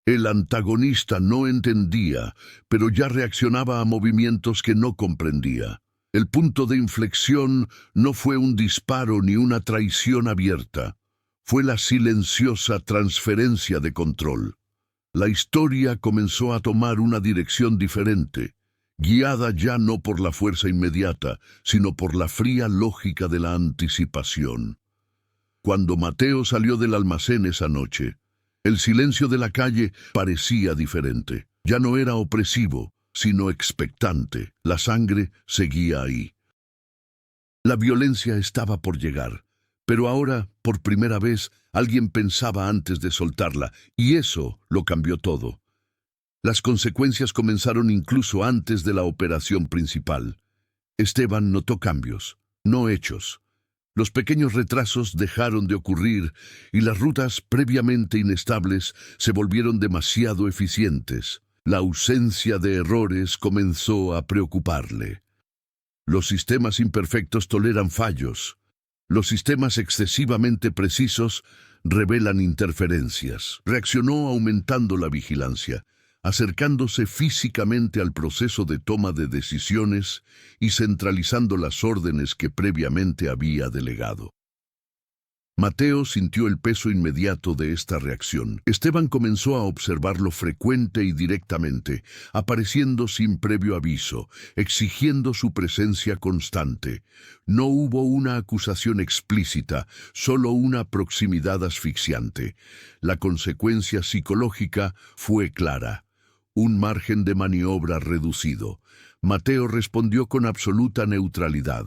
El antagonista no entendía, pero ya reaccionaba a movimientos que no comprendía. El punto de inflexión no fue un disparo ni una traición abierta. Fue la silenciosa transferencia de control. La historia comenzó a tomar una dirección diferente. guiada ya no por la fuerza inmediata, sino por la fría lógica de la anticipación. Cuando Mateo salió del almacén esa noche, el silencio de la calle parecía diferente. Ya no era opresivo, sino expectante. La sangre seguía ahí. La violencia estaba por llegar, pero ahora, por primera vez, alguien pensaba antes de soltarla, y eso lo cambió todo. Las consecuencias comenzaron incluso antes de la operación principal. Esteban notó cambios, no hechos. Los pequeños retrasos dejaron de ocurrir y las rutas previamente inestables se volvieron demasiado eficientes. La ausencia de errores comenzó a preocuparle. Los sistemas imperfectos toleran fallos. Los sistemas excesivamente precisos revelan interferencias. Reaccionó aumentando la vigilancia, acercándose físicamente al proceso de toma de decisiones y centralizando las órdenes que previamente había delegado. Mateo sintió el peso inmediato de esta reacción. Esteban comenzó a observarlo frecuente y directamente, apareciendo sin previo aviso, exigiendo su presencia constante. No hubo una acusación explícita, solo una proximidad asfixiante. La consecuencia psicológica fue clara. Un margen de maniobra reducido. Mateo respondió con absoluta neutralidad.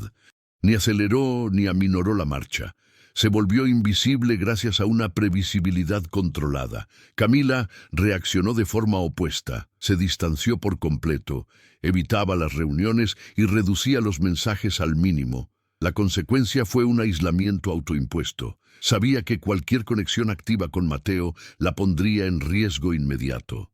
Ni aceleró ni aminoró la marcha. Se volvió invisible gracias a una previsibilidad controlada. Camila reaccionó de forma opuesta. Se distanció por completo, evitaba las reuniones y reducía los mensajes al mínimo. La consecuencia fue un aislamiento autoimpuesto. Sabía que cualquier conexión activa con Mateo la pondría en riesgo inmediato.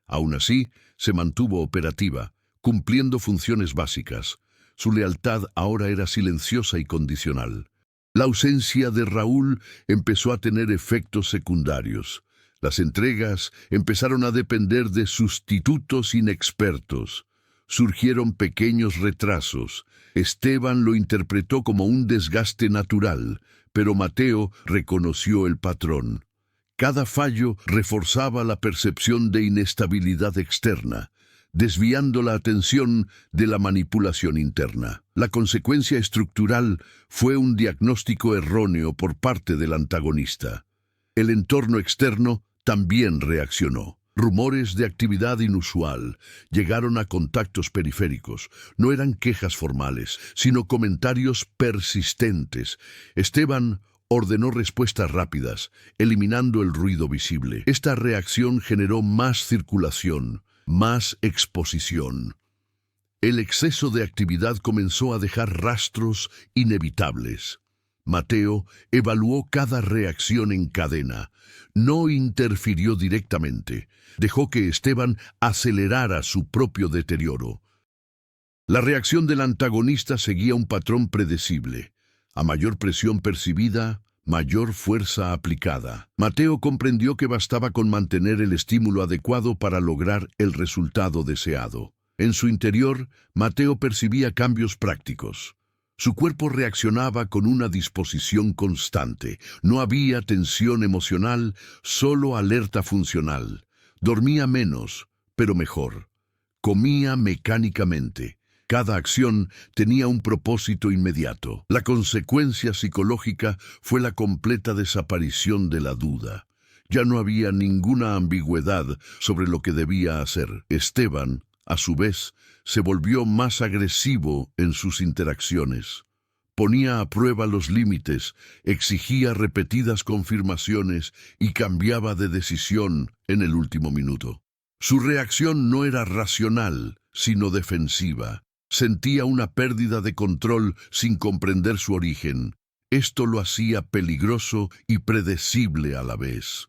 Aún así, se mantuvo operativa, cumpliendo funciones básicas. Su lealtad ahora era silenciosa y condicional. La ausencia de Raúl empezó a tener efectos secundarios. Las entregas empezaron a depender de sustitutos inexpertos. Surgieron pequeños retrasos. Esteban lo interpretó como un desgaste natural, pero Mateo reconoció el patrón. Cada fallo reforzaba la percepción de inestabilidad externa, desviando la atención de la manipulación interna. La consecuencia estructural fue un diagnóstico erróneo por parte del antagonista. El entorno externo también reaccionó. Rumores de actividad inusual llegaron a contactos periféricos. No eran quejas formales, sino comentarios persistentes. Esteban ordenó respuestas rápidas, eliminando el ruido visible. Esta reacción generó más circulación, más exposición. El exceso de actividad comenzó a dejar rastros inevitables. Mateo evaluó cada reacción en cadena. No interfirió directamente. Dejó que Esteban acelerara su propio deterioro. La reacción del antagonista seguía un patrón predecible. A mayor presión percibida, mayor fuerza aplicada. Mateo comprendió que bastaba con mantener el estímulo adecuado para lograr el resultado deseado. En su interior, Mateo percibía cambios prácticos. Su cuerpo reaccionaba con una disposición constante. No había tensión emocional, solo alerta funcional. Dormía menos, pero mejor. Comía mecánicamente. Cada acción tenía un propósito inmediato. La consecuencia psicológica fue la completa desaparición de la duda. Ya no había ninguna ambigüedad sobre lo que debía hacer. Esteban, a su vez, se volvió más agresivo en sus interacciones. Ponía a prueba los límites, exigía repetidas confirmaciones y cambiaba de decisión en el último minuto. Su reacción no era racional, sino defensiva. Sentía una pérdida de control sin comprender su origen. Esto lo hacía peligroso y predecible a la vez.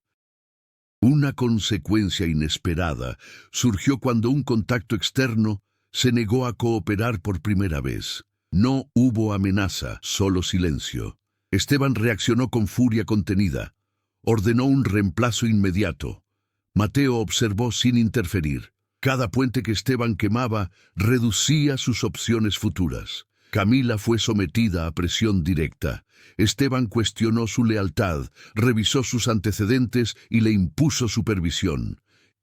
Una consecuencia inesperada surgió cuando un contacto externo se negó a cooperar por primera vez. No hubo amenaza, solo silencio. Esteban reaccionó con furia contenida. Ordenó un reemplazo inmediato. Mateo observó sin interferir. Cada puente que Esteban quemaba reducía sus opciones futuras. Camila fue sometida a presión directa. Esteban cuestionó su lealtad, revisó sus antecedentes y le impuso supervisión.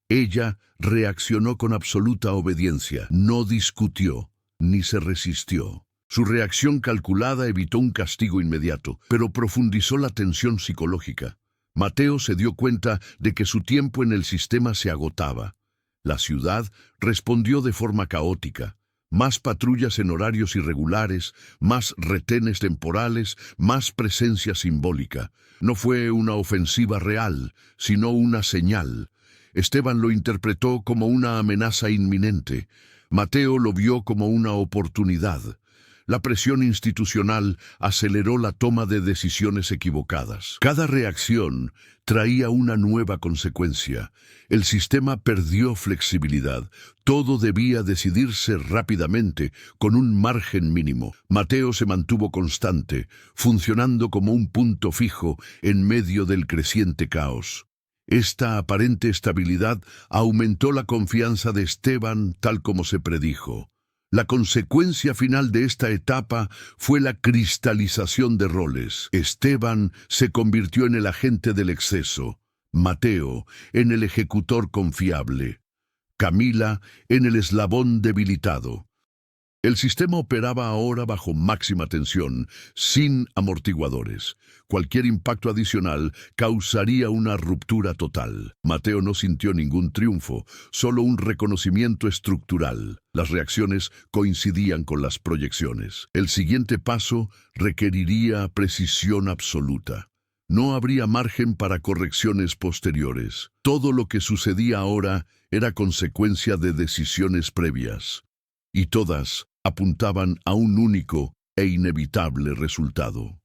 Ella reaccionó con absoluta obediencia, no discutió, ni se resistió. Su reacción calculada evitó un castigo inmediato, pero profundizó la tensión psicológica. Mateo se dio cuenta de que su tiempo en el sistema se agotaba. La ciudad respondió de forma caótica. Más patrullas en horarios irregulares, más retenes temporales, más presencia simbólica. No fue una ofensiva real, sino una señal. Esteban lo interpretó como una amenaza inminente. Mateo lo vio como una oportunidad. La presión institucional aceleró la toma de decisiones equivocadas. Cada reacción traía una nueva consecuencia. El sistema perdió flexibilidad. Todo debía decidirse rápidamente, con un margen mínimo. Mateo se mantuvo constante, funcionando como un punto fijo en medio del creciente caos. Esta aparente estabilidad aumentó la confianza de Esteban, tal como se predijo. La consecuencia final de esta etapa fue la cristalización de roles. Esteban se convirtió en el agente del exceso, Mateo en el ejecutor confiable, Camila en el eslabón debilitado. El sistema operaba ahora bajo máxima tensión, sin amortiguadores. Cualquier impacto adicional causaría una ruptura total. Mateo no sintió ningún triunfo, solo un reconocimiento estructural. Las reacciones coincidían con las proyecciones. El siguiente paso requeriría precisión absoluta. No habría margen para correcciones posteriores. Todo lo que sucedía ahora era consecuencia de decisiones previas. Y todas apuntaban a un único e inevitable resultado.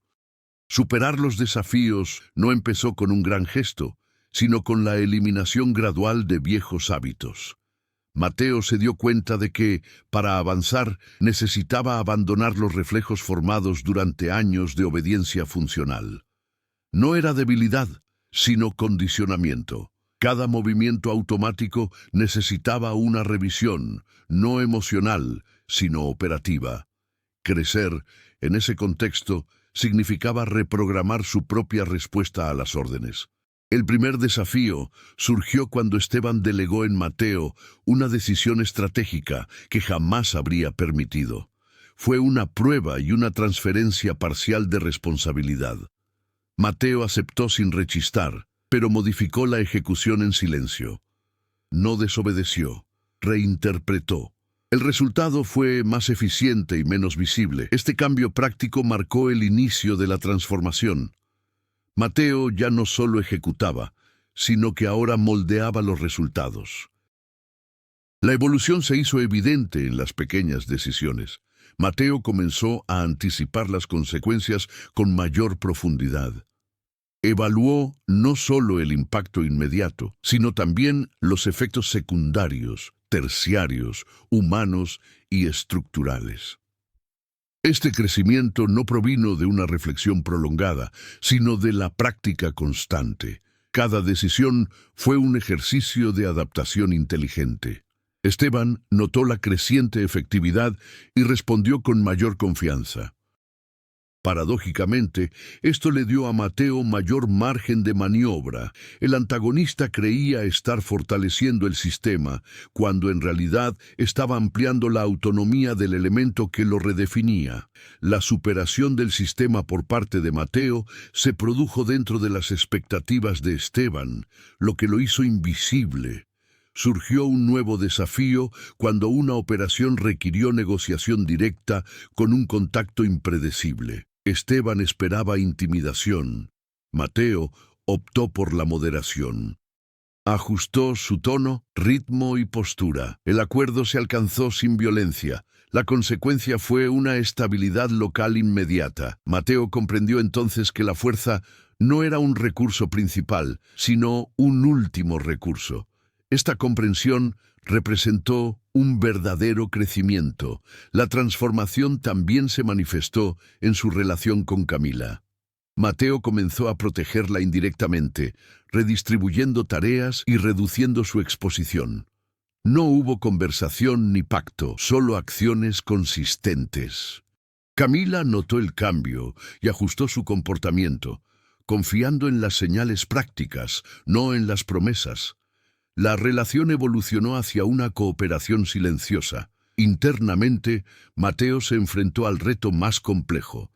Superar los desafíos no empezó con un gran gesto, sino con la eliminación gradual de viejos hábitos. Mateo se dio cuenta de que, para avanzar, necesitaba abandonar los reflejos formados durante años de obediencia funcional. No era debilidad, sino condicionamiento. Cada movimiento automático necesitaba una revisión, no emocional, sino operativa. Crecer, en ese contexto, significaba reprogramar su propia respuesta a las órdenes. El primer desafío surgió cuando Esteban delegó en Mateo una decisión estratégica que jamás habría permitido. Fue una prueba y una transferencia parcial de responsabilidad. Mateo aceptó sin rechistar, pero modificó la ejecución en silencio. No desobedeció, reinterpretó. El resultado fue más eficiente y menos visible. Este cambio práctico marcó el inicio de la transformación. Mateo ya no solo ejecutaba, sino que ahora moldeaba los resultados. La evolución se hizo evidente en las pequeñas decisiones. Mateo comenzó a anticipar las consecuencias con mayor profundidad. Evaluó no solo el impacto inmediato, sino también los efectos secundarios, terciarios, humanos y estructurales. Este crecimiento no provino de una reflexión prolongada, sino de la práctica constante. Cada decisión fue un ejercicio de adaptación inteligente. Esteban notó la creciente efectividad y respondió con mayor confianza. Paradójicamente, esto le dio a Mateo mayor margen de maniobra. El antagonista creía estar fortaleciendo el sistema, cuando en realidad estaba ampliando la autonomía del elemento que lo redefinía. La superación del sistema por parte de Mateo se produjo dentro de las expectativas de Esteban, lo que lo hizo invisible. Surgió un nuevo desafío cuando una operación requirió negociación directa con un contacto impredecible. Esteban esperaba intimidación. Mateo optó por la moderación. Ajustó su tono, ritmo y postura. El acuerdo se alcanzó sin violencia. La consecuencia fue una estabilidad local inmediata. Mateo comprendió entonces que la fuerza no era un recurso principal, sino un último recurso. Esta comprensión representó un verdadero crecimiento. La transformación también se manifestó en su relación con Camila. Mateo comenzó a protegerla indirectamente, redistribuyendo tareas y reduciendo su exposición. No hubo conversación ni pacto, solo acciones consistentes. Camila notó el cambio y ajustó su comportamiento, confiando en las señales prácticas, no en las promesas. La relación evolucionó hacia una cooperación silenciosa. Internamente, Mateo se enfrentó al reto más complejo: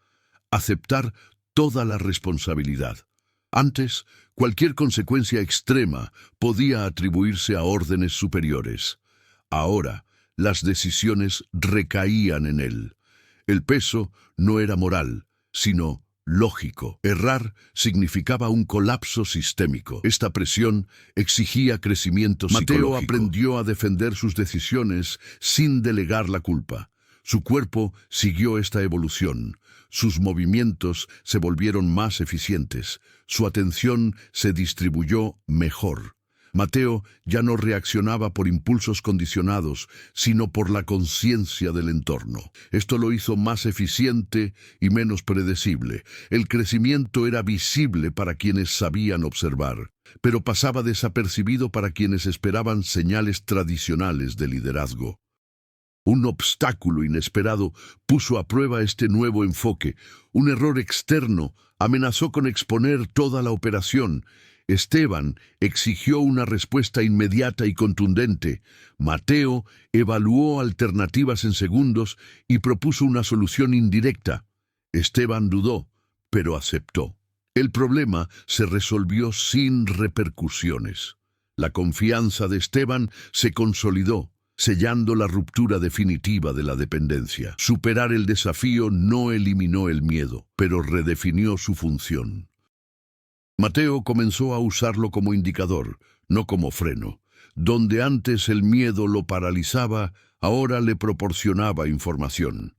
aceptar toda la responsabilidad. Antes, cualquier consecuencia extrema podía atribuirse a órdenes superiores. Ahora, las decisiones recaían en él. El peso no era moral, sino lógico. Errar significaba un colapso sistémico. Esta presión exigía crecimiento psicológico. Mateo aprendió a defender sus decisiones sin delegar la culpa. Su cuerpo siguió esta evolución. Sus movimientos se volvieron más eficientes. Su atención se distribuyó mejor. Mateo ya no reaccionaba por impulsos condicionados, sino por la conciencia del entorno. Esto lo hizo más eficiente y menos predecible. El crecimiento era visible para quienes sabían observar, pero pasaba desapercibido para quienes esperaban señales tradicionales de liderazgo. Un obstáculo inesperado puso a prueba este nuevo enfoque. Un error externo amenazó con exponer toda la operación. Esteban exigió una respuesta inmediata y contundente. Mateo evaluó alternativas en segundos y propuso una solución indirecta. Esteban dudó, pero aceptó. El problema se resolvió sin repercusiones. La confianza de Esteban se consolidó, sellando la ruptura definitiva de la dependencia. Superar el desafío no eliminó el miedo, pero redefinió su función. Mateo comenzó a usarlo como indicador, no como freno. Donde antes el miedo lo paralizaba, ahora le proporcionaba información.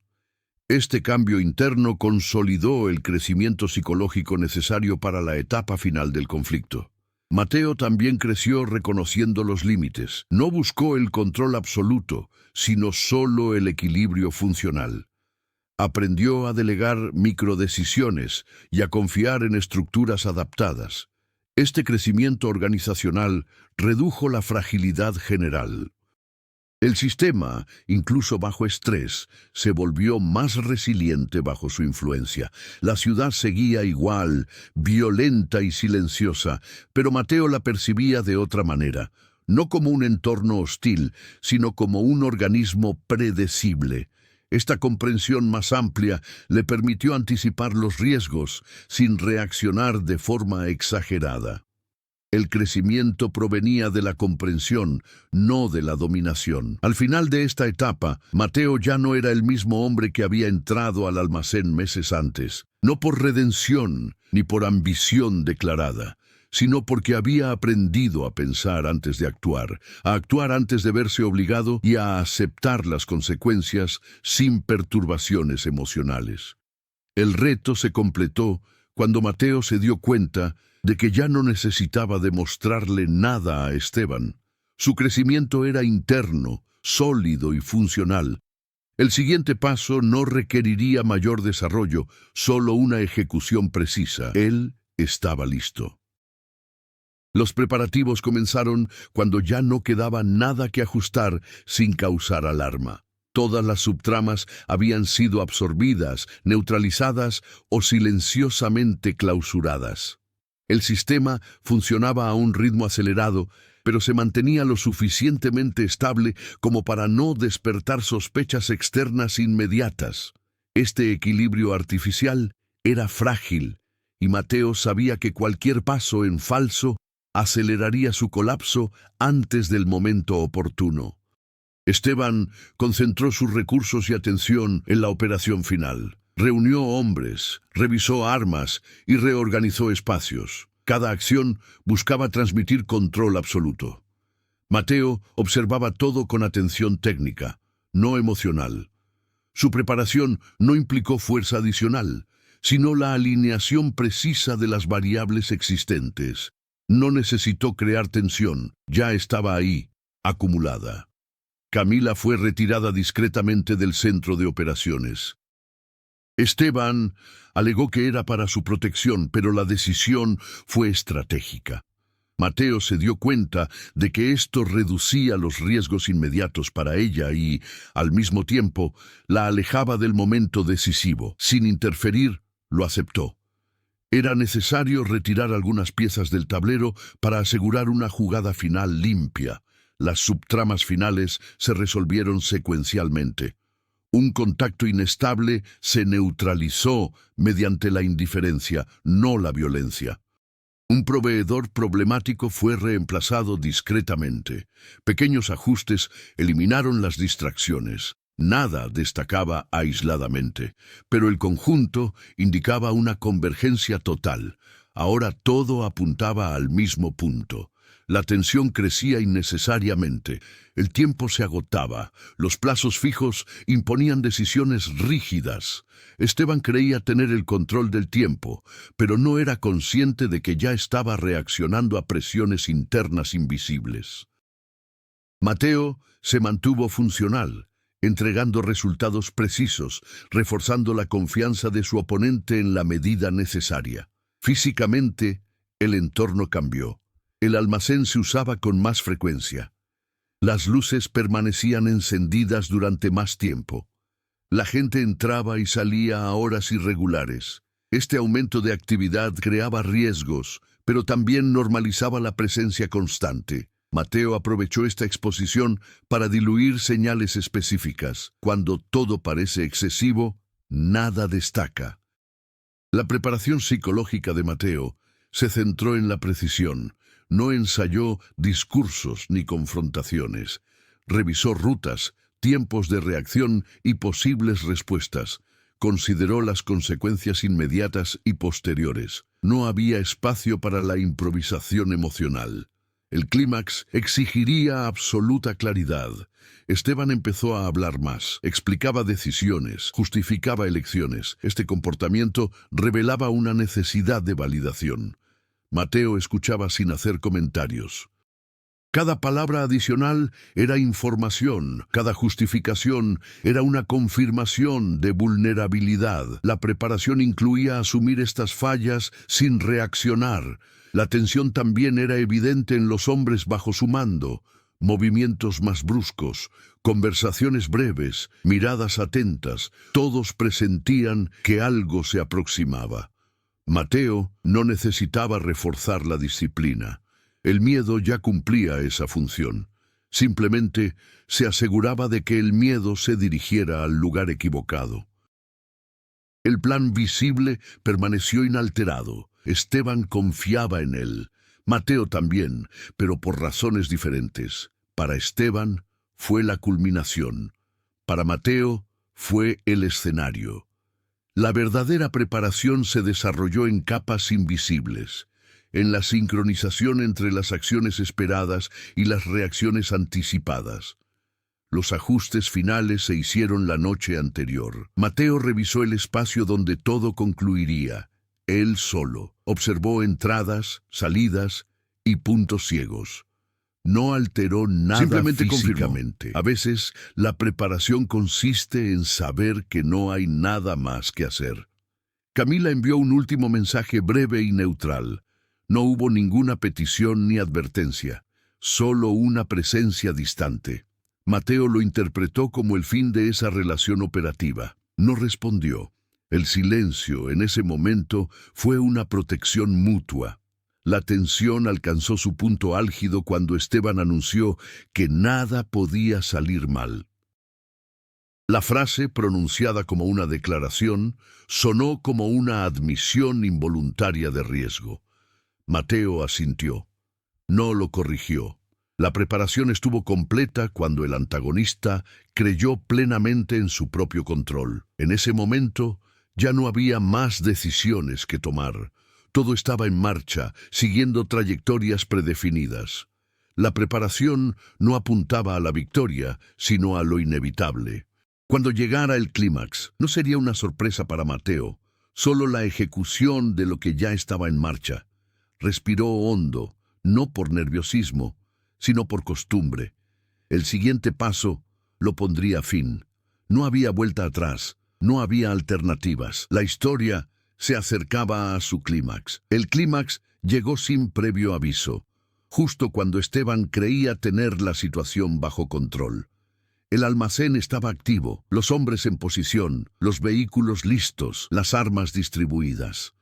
Este cambio interno consolidó el crecimiento psicológico necesario para la etapa final del conflicto. Mateo también creció reconociendo los límites. No buscó el control absoluto, sino solo el equilibrio funcional. Aprendió a delegar microdecisiones y a confiar en estructuras adaptadas. Este crecimiento organizacional redujo la fragilidad general. El sistema, incluso bajo estrés, se volvió más resiliente bajo su influencia. La ciudad seguía igual, violenta y silenciosa, pero Mateo la percibía de otra manera, no como un entorno hostil, sino como un organismo predecible. Esta comprensión más amplia le permitió anticipar los riesgos sin reaccionar de forma exagerada. El crecimiento provenía de la comprensión, no de la dominación. Al final de esta etapa, Mateo ya no era el mismo hombre que había entrado al almacén meses antes, no por redención ni por ambición declarada, sino porque había aprendido a pensar antes de actuar, a actuar antes de verse obligado y a aceptar las consecuencias sin perturbaciones emocionales. El reto se completó cuando Mateo se dio cuenta de que ya no necesitaba demostrarle nada a Esteban. Su crecimiento era interno, sólido y funcional. El siguiente paso no requeriría mayor desarrollo, solo una ejecución precisa. Él estaba listo. Los preparativos comenzaron cuando ya no quedaba nada que ajustar sin causar alarma. Todas las subtramas habían sido absorbidas, neutralizadas o silenciosamente clausuradas. El sistema funcionaba a un ritmo acelerado, pero se mantenía lo suficientemente estable como para no despertar sospechas externas inmediatas. Este equilibrio artificial era frágil, y Mateo sabía que cualquier paso en falso aceleraría su colapso antes del momento oportuno. Esteban concentró sus recursos y atención en la operación final. Reunió hombres, revisó armas y reorganizó espacios. Cada acción buscaba transmitir control absoluto. Mateo observaba todo con atención técnica, no emocional. Su preparación no implicó fuerza adicional, sino la alineación precisa de las variables existentes. No necesitó crear tensión, ya estaba ahí, acumulada. Camila fue retirada discretamente del centro de operaciones. Esteban alegó que era para su protección, pero la decisión fue estratégica. Mateo se dio cuenta de que esto reducía los riesgos inmediatos para ella y, al mismo tiempo, la alejaba del momento decisivo. Sin interferir, lo aceptó. Era necesario retirar algunas piezas del tablero para asegurar una jugada final limpia. Las subtramas finales se resolvieron secuencialmente. Un contacto inestable se neutralizó mediante la indiferencia, no la violencia. Un proveedor problemático fue reemplazado discretamente. Pequeños ajustes eliminaron las distracciones. Nada destacaba aisladamente, pero el conjunto indicaba una convergencia total. Ahora todo apuntaba al mismo punto. La tensión crecía innecesariamente. El tiempo se agotaba. Los plazos fijos imponían decisiones rígidas. Esteban creía tener el control del tiempo, pero no era consciente de que ya estaba reaccionando a presiones internas invisibles. Mateo se mantuvo funcional, entregando resultados precisos, reforzando la confianza de su oponente en la medida necesaria. Físicamente, el entorno cambió. El almacén se usaba con más frecuencia. Las luces permanecían encendidas durante más tiempo. La gente entraba y salía a horas irregulares. Este aumento de actividad creaba riesgos, pero también normalizaba la presencia constante. Mateo aprovechó esta exposición para diluir señales específicas. Cuando todo parece excesivo, nada destaca. La preparación psicológica de Mateo se centró en la precisión. No ensayó discursos ni confrontaciones. Revisó rutas, tiempos de reacción y posibles respuestas. Consideró las consecuencias inmediatas y posteriores. No había espacio para la improvisación emocional. El clímax exigiría absoluta claridad. Esteban empezó a hablar más, explicaba decisiones, justificaba elecciones. Este comportamiento revelaba una necesidad de validación. Mateo escuchaba sin hacer comentarios. Cada palabra adicional era información, cada justificación era una confirmación de vulnerabilidad. La preparación incluía asumir estas fallas sin reaccionar. La tensión también era evidente en los hombres bajo su mando. Movimientos más bruscos, conversaciones breves, miradas atentas, todos presentían que algo se aproximaba. Mateo no necesitaba reforzar la disciplina. El miedo ya cumplía esa función. Simplemente se aseguraba de que el miedo se dirigiera al lugar equivocado. El plan visible permaneció inalterado. Esteban confiaba en él. Mateo también, pero por razones diferentes. Para Esteban fue la culminación. Para Mateo fue el escenario. La verdadera preparación se desarrolló en capas invisibles, en la sincronización entre las acciones esperadas y las reacciones anticipadas. Los ajustes finales se hicieron la noche anterior. Mateo revisó el espacio donde todo concluiría. Él solo observó entradas, salidas y puntos ciegos. No alteró nada simplemente físicamente. Confirmó. A veces, la preparación consiste en saber que no hay nada más que hacer. Camila envió un último mensaje breve y neutral. No hubo ninguna petición ni advertencia, solo una presencia distante. Mateo lo interpretó como el fin de esa relación operativa. No respondió. El silencio en ese momento fue una protección mutua. La tensión alcanzó su punto álgido cuando Esteban anunció que nada podía salir mal. La frase, pronunciada como una declaración, sonó como una admisión involuntaria de riesgo. Mateo asintió. No lo corrigió. La preparación estuvo completa cuando el antagonista creyó plenamente en su propio control. En ese momento, ya no había más decisiones que tomar. Todo estaba en marcha, siguiendo trayectorias predefinidas. La preparación no apuntaba a la victoria, sino a lo inevitable. Cuando llegara el clímax, no sería una sorpresa para Mateo, solo la ejecución de lo que ya estaba en marcha. Respiró hondo, no por nerviosismo, sino por costumbre. El siguiente paso lo pondría fin. No había vuelta atrás, no había alternativas. La historia se acercaba a su clímax. El clímax llegó sin previo aviso, justo cuando Esteban creía tener la situación bajo control. El almacén estaba activo, los hombres en posición, los vehículos listos, las armas distribuidas.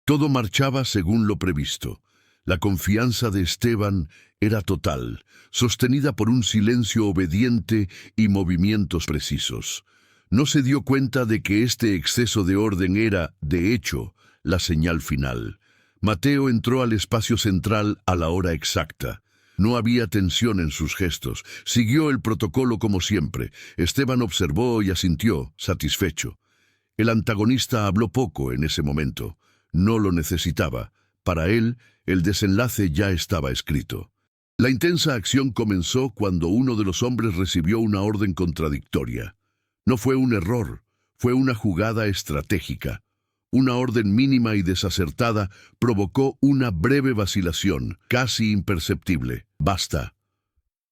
Todo marchaba según lo previsto. La confianza de Esteban era total, sostenida por un silencio obediente y movimientos precisos. No se dio cuenta de que este exceso de orden era, de hecho, la señal final. Mateo entró al espacio central a la hora exacta. No había tensión en sus gestos. Siguió el protocolo como siempre. Esteban observó y asintió, satisfecho. El antagonista habló poco en ese momento. No lo necesitaba. Para él, el desenlace ya estaba escrito. La intensa acción comenzó cuando uno de los hombres recibió una orden contradictoria. No fue un error, fue una jugada estratégica. Una orden mínima y desacertada provocó una breve vacilación, casi imperceptible. «Basta».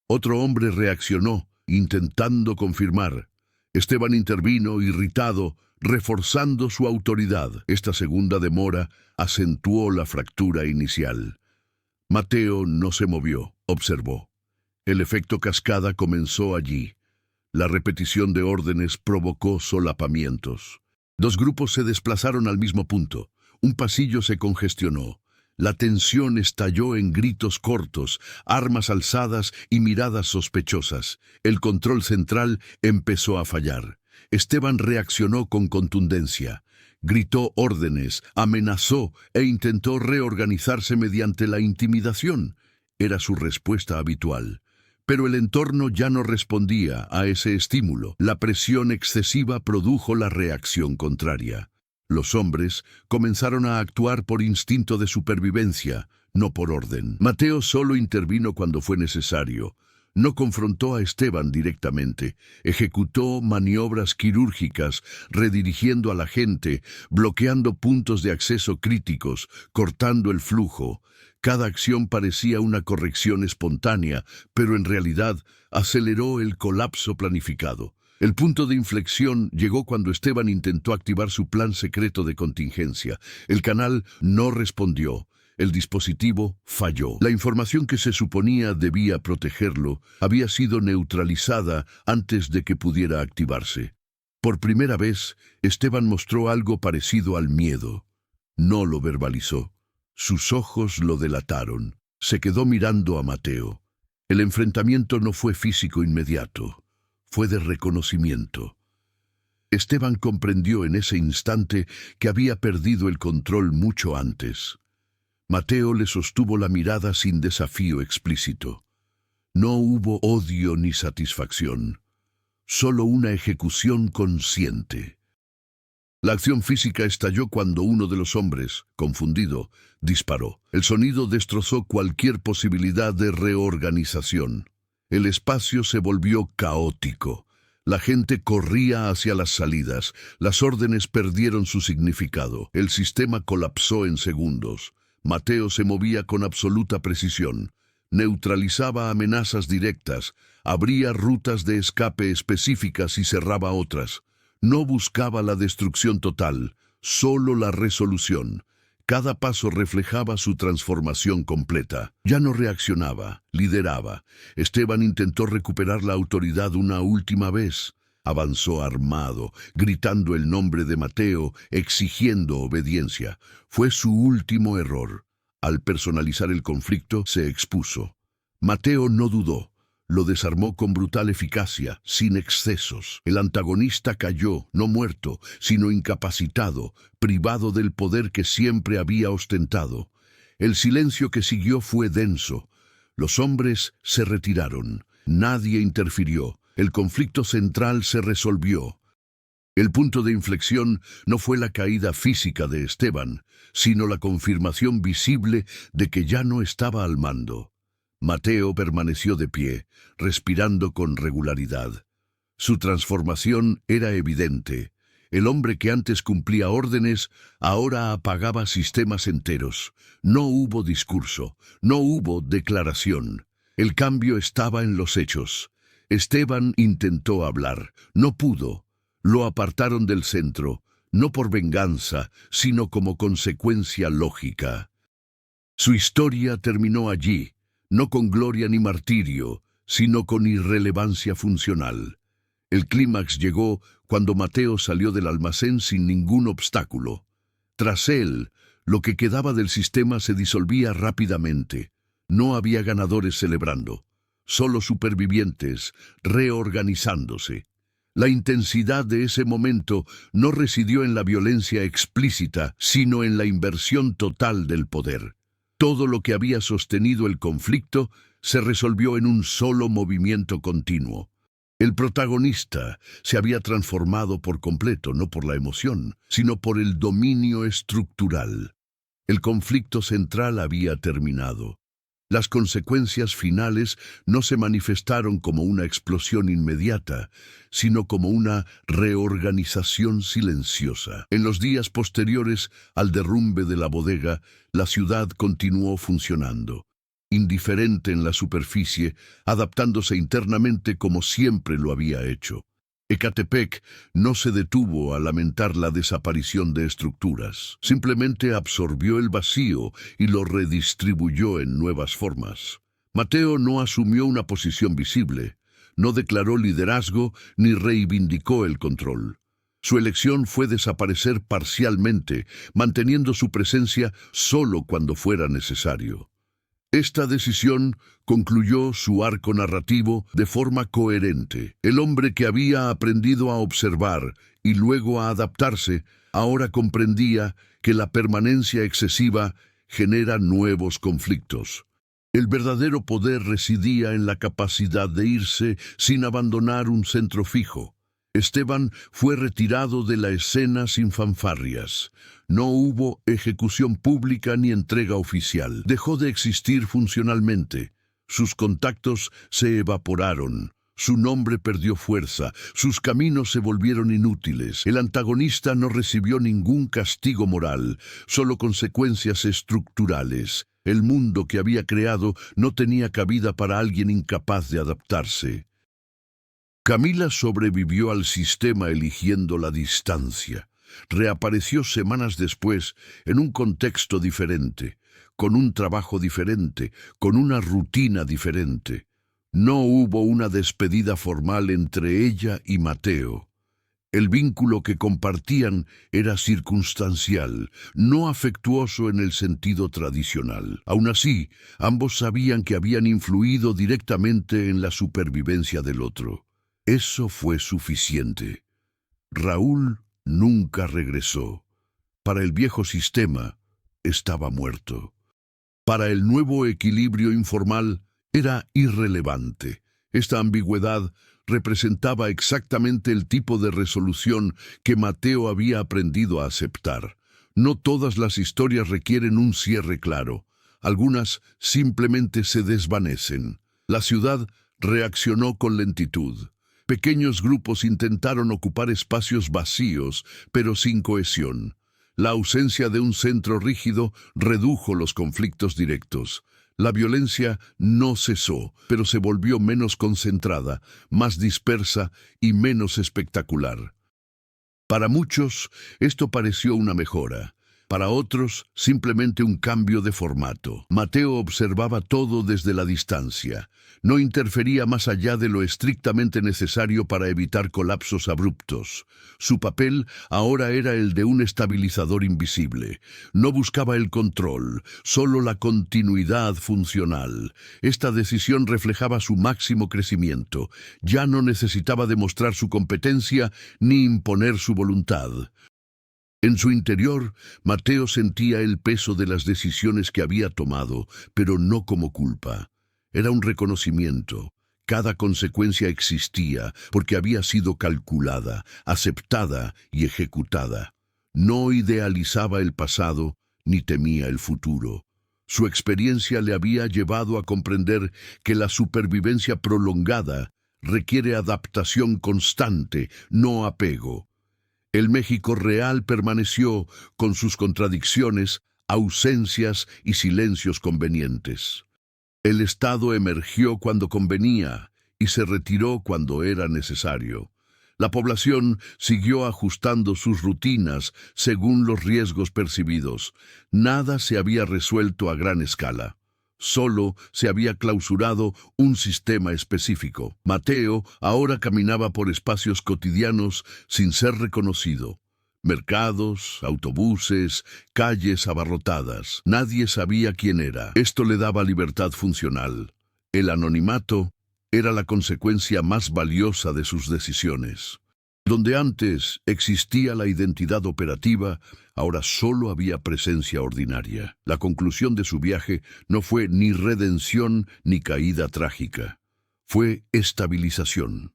Otro hombre reaccionó, intentando confirmar. Esteban intervino, irritado, reforzando su autoridad. Esta segunda demora acentuó la fractura inicial. Mateo no se movió, observó. El efecto cascada comenzó allí. La repetición de órdenes provocó solapamientos. Dos grupos se desplazaron al mismo punto. Un pasillo se congestionó. La tensión estalló en gritos cortos, armas alzadas y miradas sospechosas. El control central empezó a fallar. Esteban reaccionó con contundencia. Gritó órdenes, amenazó e intentó reorganizarse mediante la intimidación. Era su respuesta habitual. Pero el entorno ya no respondía a ese estímulo. La presión excesiva produjo la reacción contraria. Los hombres comenzaron a actuar por instinto de supervivencia, no por orden. Mateo solo intervino cuando fue necesario. No confrontó a Esteban directamente. Ejecutó maniobras quirúrgicas, redirigiendo a la gente, bloqueando puntos de acceso críticos, cortando el flujo. Cada acción parecía una corrección espontánea, pero en realidad aceleró el colapso planificado. El punto de inflexión llegó cuando Esteban intentó activar su plan secreto de contingencia. El canal no respondió. El dispositivo falló. La información que se suponía debía protegerlo había sido neutralizada antes de que pudiera activarse. Por primera vez, Esteban mostró algo parecido al miedo. No lo verbalizó. Sus ojos lo delataron. Se quedó mirando a Mateo. El enfrentamiento no fue físico inmediato. Fue de reconocimiento. Esteban comprendió en ese instante que había perdido el control mucho antes. Mateo le sostuvo la mirada sin desafío explícito. No hubo odio ni satisfacción, solo una ejecución consciente. La acción física estalló cuando uno de los hombres, confundido, disparó. El sonido destrozó cualquier posibilidad de reorganización. El espacio se volvió caótico. La gente corría hacia las salidas. Las órdenes perdieron su significado. El sistema colapsó en segundos. Mateo se movía con absoluta precisión. Neutralizaba amenazas directas, abría rutas de escape específicas y cerraba otras. No buscaba la destrucción total, solo la resolución. Cada paso reflejaba su transformación completa. Ya no reaccionaba, lideraba. Esteban intentó recuperar la autoridad una última vez. Avanzó armado, gritando el nombre de Mateo, exigiendo obediencia. Fue su último error. Al personalizar el conflicto, se expuso. Mateo no dudó. Lo desarmó con brutal eficacia, sin excesos. El antagonista cayó, no muerto, sino incapacitado, privado del poder que siempre había ostentado. El silencio que siguió fue denso. Los hombres se retiraron. Nadie interfirió. El conflicto central se resolvió. El punto de inflexión no fue la caída física de Esteban, sino la confirmación visible de que ya no estaba al mando. Mateo permaneció de pie, respirando con regularidad. Su transformación era evidente. El hombre que antes cumplía órdenes, ahora apagaba sistemas enteros. No hubo discurso, no hubo declaración. El cambio estaba en los hechos. Esteban intentó hablar, no pudo. Lo apartaron del centro, no por venganza, sino como consecuencia lógica. Su historia terminó allí, no con gloria ni martirio, sino con irrelevancia funcional. El clímax llegó cuando Mateo salió del almacén sin ningún obstáculo. Tras él, Lo que quedaba del sistema se disolvía rápidamente. No había ganadores celebrando, solo supervivientes reorganizándose. La intensidad de ese momento no residió en la violencia explícita, sino en la inversión total del poder. Todo lo que había sostenido el conflicto se resolvió en un solo movimiento continuo. El protagonista se había transformado por completo, no por la emoción, sino por el dominio estructural. El conflicto central había terminado. Las consecuencias finales no se manifestaron como una explosión inmediata, sino como una reorganización silenciosa. En los días posteriores al derrumbe de la bodega, la ciudad continuó funcionando, indiferente en la superficie, adaptándose internamente como siempre lo había hecho. Ecatepec no se detuvo a lamentar la desaparición de estructuras. Simplemente absorbió el vacío y lo redistribuyó en nuevas formas. Mateo no asumió una posición visible, no declaró liderazgo ni reivindicó el control. Su elección fue desaparecer parcialmente, manteniendo su presencia solo cuando fuera necesario. Esta decisión concluyó su arco narrativo de forma coherente. El hombre que había aprendido a observar y luego a adaptarse, ahora comprendía que la permanencia excesiva genera nuevos conflictos. El verdadero poder residía en la capacidad de irse sin abandonar un centro fijo. Esteban fue retirado de la escena sin fanfarrias. No hubo ejecución pública ni entrega oficial. Dejó de existir funcionalmente. Sus contactos se evaporaron. Su nombre perdió fuerza. Sus caminos se volvieron inútiles. El antagonista no recibió ningún castigo moral, solo consecuencias estructurales. El mundo que había creado no tenía cabida para alguien incapaz de adaptarse. Camila sobrevivió al sistema eligiendo la distancia. Reapareció semanas después en un contexto diferente, con un trabajo diferente, con una rutina diferente. No hubo una despedida formal entre ella y Mateo. El vínculo que compartían era circunstancial, no afectuoso en el sentido tradicional. Aún así, ambos sabían que habían influido directamente en la supervivencia del otro. Eso fue suficiente. Raúl nunca regresó. Para el viejo sistema, estaba muerto. Para el nuevo equilibrio informal, era irrelevante. Esta ambigüedad representaba exactamente el tipo de resolución que Mateo había aprendido a aceptar. No todas las historias requieren un cierre claro. Algunas simplemente se desvanecen. La ciudad reaccionó con lentitud. Pequeños grupos intentaron ocupar espacios vacíos, pero sin cohesión. La ausencia de un centro rígido redujo los conflictos directos. La violencia no cesó, pero se volvió menos concentrada, más dispersa y menos espectacular. Para muchos, esto pareció una mejora. Para otros, simplemente un cambio de formato. Mateo observaba todo desde la distancia. No interfería más allá de lo estrictamente necesario para evitar colapsos abruptos. Su papel ahora era el de un estabilizador invisible. No buscaba el control, solo la continuidad funcional. Esta decisión reflejaba su máximo crecimiento. Ya no necesitaba demostrar su competencia ni imponer su voluntad. En su interior, Mateo sentía el peso de las decisiones que había tomado, pero no como culpa. Era un reconocimiento. Cada consecuencia existía porque había sido calculada, aceptada y ejecutada. No idealizaba el pasado ni temía el futuro. Su experiencia le había llevado a comprender que la supervivencia prolongada requiere adaptación constante, no apego. El México real permaneció con sus contradicciones, ausencias y silencios convenientes. El Estado emergió cuando convenía y se retiró cuando era necesario. La población siguió ajustando sus rutinas según los riesgos percibidos. Nada se había resuelto a gran escala. Solo se había clausurado un sistema específico. Mateo ahora caminaba por espacios cotidianos sin ser reconocido. Mercados, autobuses, calles abarrotadas. Nadie sabía quién era. Esto le daba libertad funcional. El anonimato era la consecuencia más valiosa de sus decisiones. Donde antes existía la identidad operativa, ahora solo había presencia ordinaria. La conclusión de su viaje no fue ni redención ni caída trágica. Fue estabilización.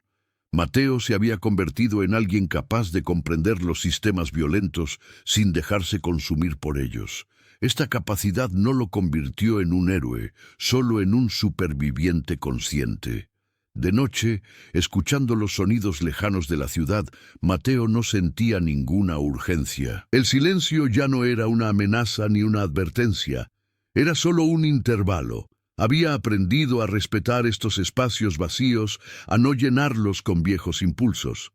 Mateo se había convertido en alguien capaz de comprender los sistemas violentos sin dejarse consumir por ellos. Esta capacidad no lo convirtió en un héroe, solo en un superviviente consciente. De noche, escuchando los sonidos lejanos de la ciudad, Mateo no sentía ninguna urgencia. El silencio ya no era una amenaza ni una advertencia, era solo un intervalo. Había aprendido a respetar estos espacios vacíos, a no llenarlos con viejos impulsos.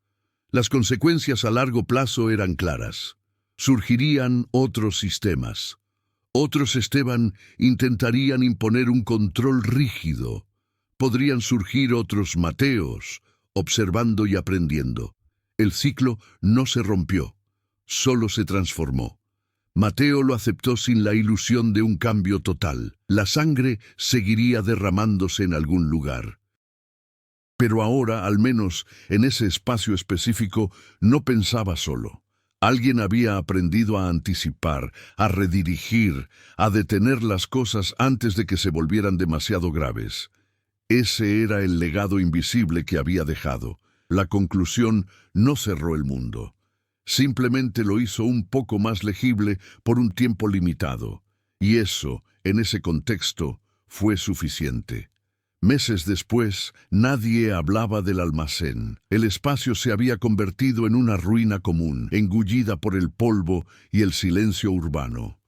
Las consecuencias a largo plazo eran claras. Surgirían otros sistemas. Otros Esteban intentarían imponer un control rígido. Podrían surgir otros Mateos, observando y aprendiendo. El ciclo no se rompió, solo se transformó. Mateo lo aceptó sin la ilusión de un cambio total. La sangre seguiría derramándose en algún lugar. Pero ahora, al menos en ese espacio específico, no pensaba solo. Alguien había aprendido a anticipar, a redirigir, a detener las cosas antes de que se volvieran demasiado graves. Ese era el legado invisible que había dejado. La conclusión no cerró el mundo. Simplemente lo hizo un poco más legible por un tiempo limitado. Y eso, en ese contexto, fue suficiente. Meses después, nadie hablaba del almacén. El espacio se había convertido en una ruina común, engullida por el polvo y el silencio urbano.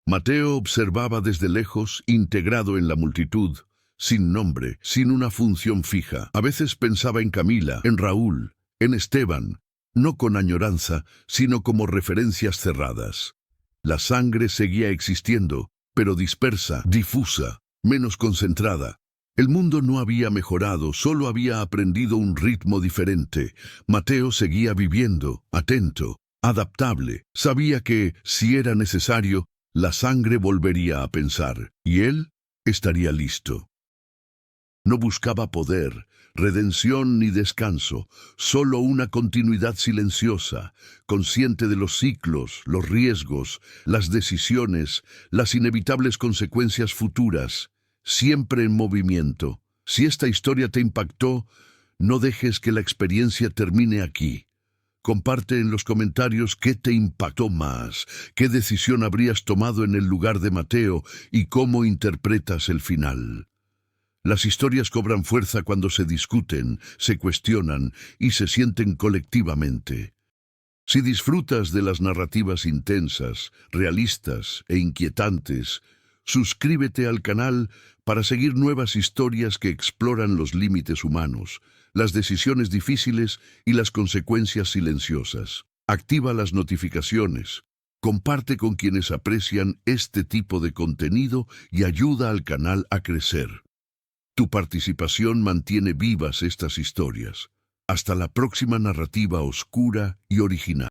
Mateo observaba desde lejos, integrado en la multitud, sin nombre, sin una función fija. A veces pensaba en Camila, en Raúl, en Esteban, no con añoranza, sino como referencias cerradas. La sangre seguía existiendo, pero dispersa, difusa, menos concentrada. El mundo no había mejorado, solo había aprendido un ritmo diferente. Mateo seguía viviendo, atento, adaptable. Sabía que, si era necesario, la sangre volvería a pensar, y él estaría listo. No buscaba poder, redención ni descanso, solo una continuidad silenciosa, consciente de los ciclos, los riesgos, las decisiones, las inevitables consecuencias futuras, siempre en movimiento. Si esta historia te impactó, no dejes que la experiencia termine aquí. Comparte en los comentarios qué te impactó más, qué decisión habrías tomado en el lugar de Mateo y cómo interpretas el final. Las historias cobran fuerza cuando se discuten, se cuestionan y se sienten colectivamente. Si disfrutas de las narrativas intensas, realistas e inquietantes, suscríbete al canal para seguir nuevas historias que exploran los límites humanos, las decisiones difíciles y las consecuencias silenciosas. Activa las notificaciones, comparte con quienes aprecian este tipo de contenido y ayuda al canal a crecer. Tu participación mantiene vivas estas historias. Hasta la próxima narrativa oscura y original.